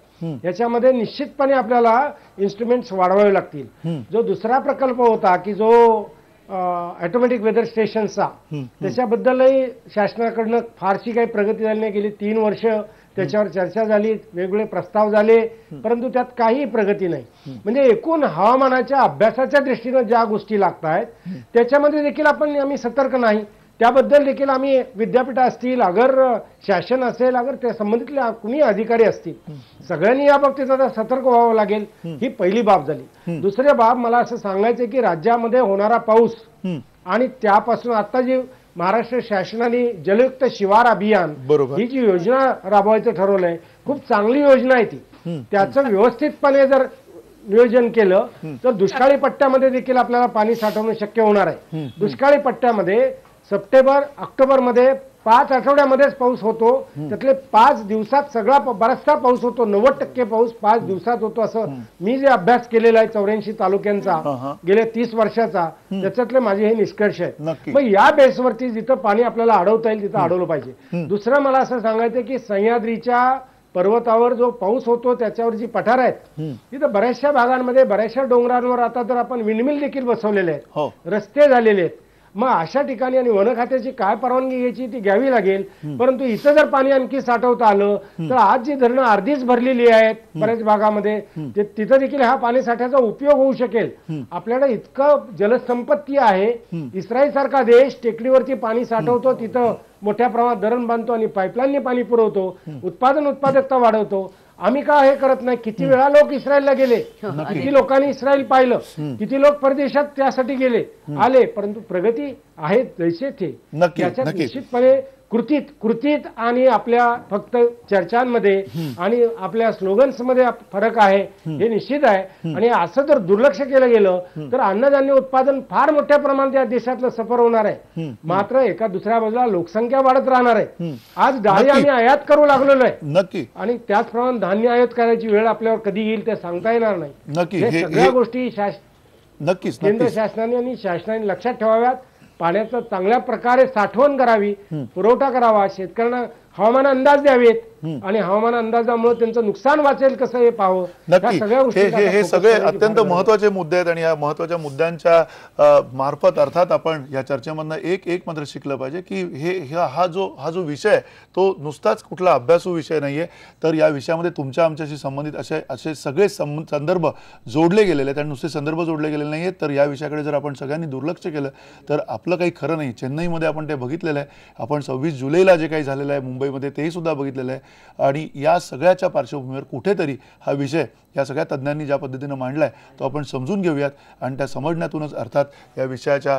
याच्यामध्ये निश्चितपणे आपल्याला इन्स्ट्रुमेंट्स वाढवावे लागतील. जो दुसरा प्रकल्प होता की जो ऑटोमॅटिक वेदर स्टेशनचा, त्याच्याबद्दलही शासनाकडनं फारशी काही प्रगती झाली नाही. गेली 3 वर्ष त्याच्यावर चर्चा झाली, वेगवेगळे प्रस्ताव झाले, परंतु त्यात काही प्रगती नाही. म्हणजे एकूण हवामानाच्या अभ्यासाच्या दृष्टीनं ज्या गोष्टी लागत आहेत त्याच्यामध्ये देखील आम्ही सतर्क नाही. त्याबद्दल देखील आम्ही विद्यापीठ असतील, अगर शासन असेल, अगर त्या संबंधितले कुणी अधिकारी असतील, सगळ्यांनी या बाबतीत आता सतर्क व्हावं लागेल. ही पहिली बाब झाली. दुसरी बाब मला असं सांगायचं की राज्यामध्ये होणारा पाऊस आणि त्यापासून आता जी महाराष्ट्र शासनाने जलयुक्त शिवार अभियान ही जी योजना राबवायचं ठरवलंय, खूप चांगली योजना आहे ती. त्याचं व्यवस्थितपणे जर नियोजन केलं तर दुष्काळी पट्ट्यामध्ये देखील आपल्याला पाणी साठवणं शक्य होणार आहे. दुष्काळी पट्ट्यामध्ये सप्टेंबर ऑक्टोबरमध्ये 5 आठवड्यामध्येच पाऊस होतो, त्यातले 5 दिवसात सगळा बराचसा पाऊस होतो. 90% पाऊस 5 दिवसात होतो, असं मी जे अभ्यास केलेला आहे 84 तालुक्यांचा गेल्या 30 वर्षाचा, त्याच्यातले माझे हे निष्कर्ष आहेत. मग या बेसवरती जिथं पाणी आपल्याला अडवता येईल तिथं अडवलं पाहिजे. दुसरं मला असं सांगायचं की सह्याद्रीच्या पर्वतावर जो पाऊस होतो त्याच्यावर जी पठार आहेत तिथं बऱ्याचशा भागांमध्ये, बऱ्याचशा डोंगरांवर आता तर आपण विंडमिल देखील बसवलेले आहेत, रस्ते झालेले आहेत. मग अशा ठिकाणी आणि वन खात्याची काय परवानगी घ्यायची ती घ्यावी लागेल. परंतु इथं जर पाणी आणखी साठवता आलं तर आज जी धरणं अर्धीच भरलेली आहेत बऱ्याच भागामध्ये, तिथं देखील हा पाणी साठ्याचा उपयोग होऊ शकेल. आपल्याकडे इतकं जलसंपत्ती आहे. इस्रायल सारखा देश टेकडीवरती पाणी साठवतो, तिथं मोठ्या प्रमाणात धरण बांधतो आणि पाईपलाईनने पाणी पुरवतो, उत्पादकता वाढवतो. आम्ही का हे करत नाही? किती वेळा लोक इस्रायलला गेले, किती लोकांनी इस्रायल पाहिलं, किती लोक परदेशात त्यासाठी गेले आले, परंतु प्रगती आहे जैसे थे. त्याच्यात निश्चितपणे कृतीत आणि आपल्या फक्त चर्चांमध्ये आणि आपल्या स्लोगन्समध्ये फरक आहे हे निश्चित आहे. आणि असं जर दुर्लक्ष केलं गेलं तर अन्नधान्य उत्पादन फार मोठ्या प्रमाणात या देशातलं सफर होणार आहे. मात्र एका दुसऱ्या बाजूला लोकसंख्या वाढत राहणार आहे. आज डाळी आम्ही आयात करू लागलेलो आहे नक्की, आणि त्याचप्रमाणे धान्य आयात करायची वेळ आपल्यावर कधी येईल ते सांगता येणार नाही. नक्की. हे सगळ्या गोष्टी नक्कीच केंद्र नक्कीच शासनाने आणि शासनाने लक्षात ठेवाव्यात. पाण्याचं चांगल्या प्रकारे साठवण करावी, पुरवठा करावा, शेतकऱ्यांना हवामान अंदाज द्यावेत आणि हवामान अंदाजामुळे त्यांचं नुकसान वाचेल कसं हे पाहावं. नक्की. सगळ्या गोष्टी हे सगळे अत्यंत महत्वाचे मुद्दे आहेत आणि या महत्वाच्या मुद्द्यांच्या मार्फत अर्थात आपण या चर्चेमधनं एक मात्र शिकलं पाहिजे की हा जो विषय आहे तो नुसताच कुठला अभ्यासू विषय नाहीये, तर या विषयामध्ये तुमच्या आमच्याशी संबंधित असे सगळे संदर्भ जोडले गेलेले आहेत आणि नुसते संदर्भ जोडले गेलेले नाहीयेत. तर या विषयाकडे जर आपण सगळ्यांनी दुर्लक्ष केलं तर आपलं काही खरं नाही. चेन्नईमध्ये आपण ते बघितलेलं आहे. आपण 26 जुलैला जे काही झालेलं आहे मुंबईमध्ये तेही सुद्धा बघितलेलं आहे. आणि या सगळ्याच्या पार्श्वभूमीवर कुठेतरी हा विषय या सगळ्या तज्ज्ञांनी ज्या पद्धतीनं मांडलाय तो आपण समजून घेऊयात आणि त्या समजण्यातूनच अर्थात या विषयाच्या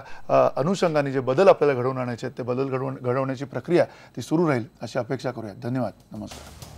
अनुषंगाने जे बदल आपल्याला घडवून आणायचे आहेत ते बदल घडवण्याची प्रक्रिया ती सुरू राहील अशी अपेक्षा करूयात. धन्यवाद. नमस्कार.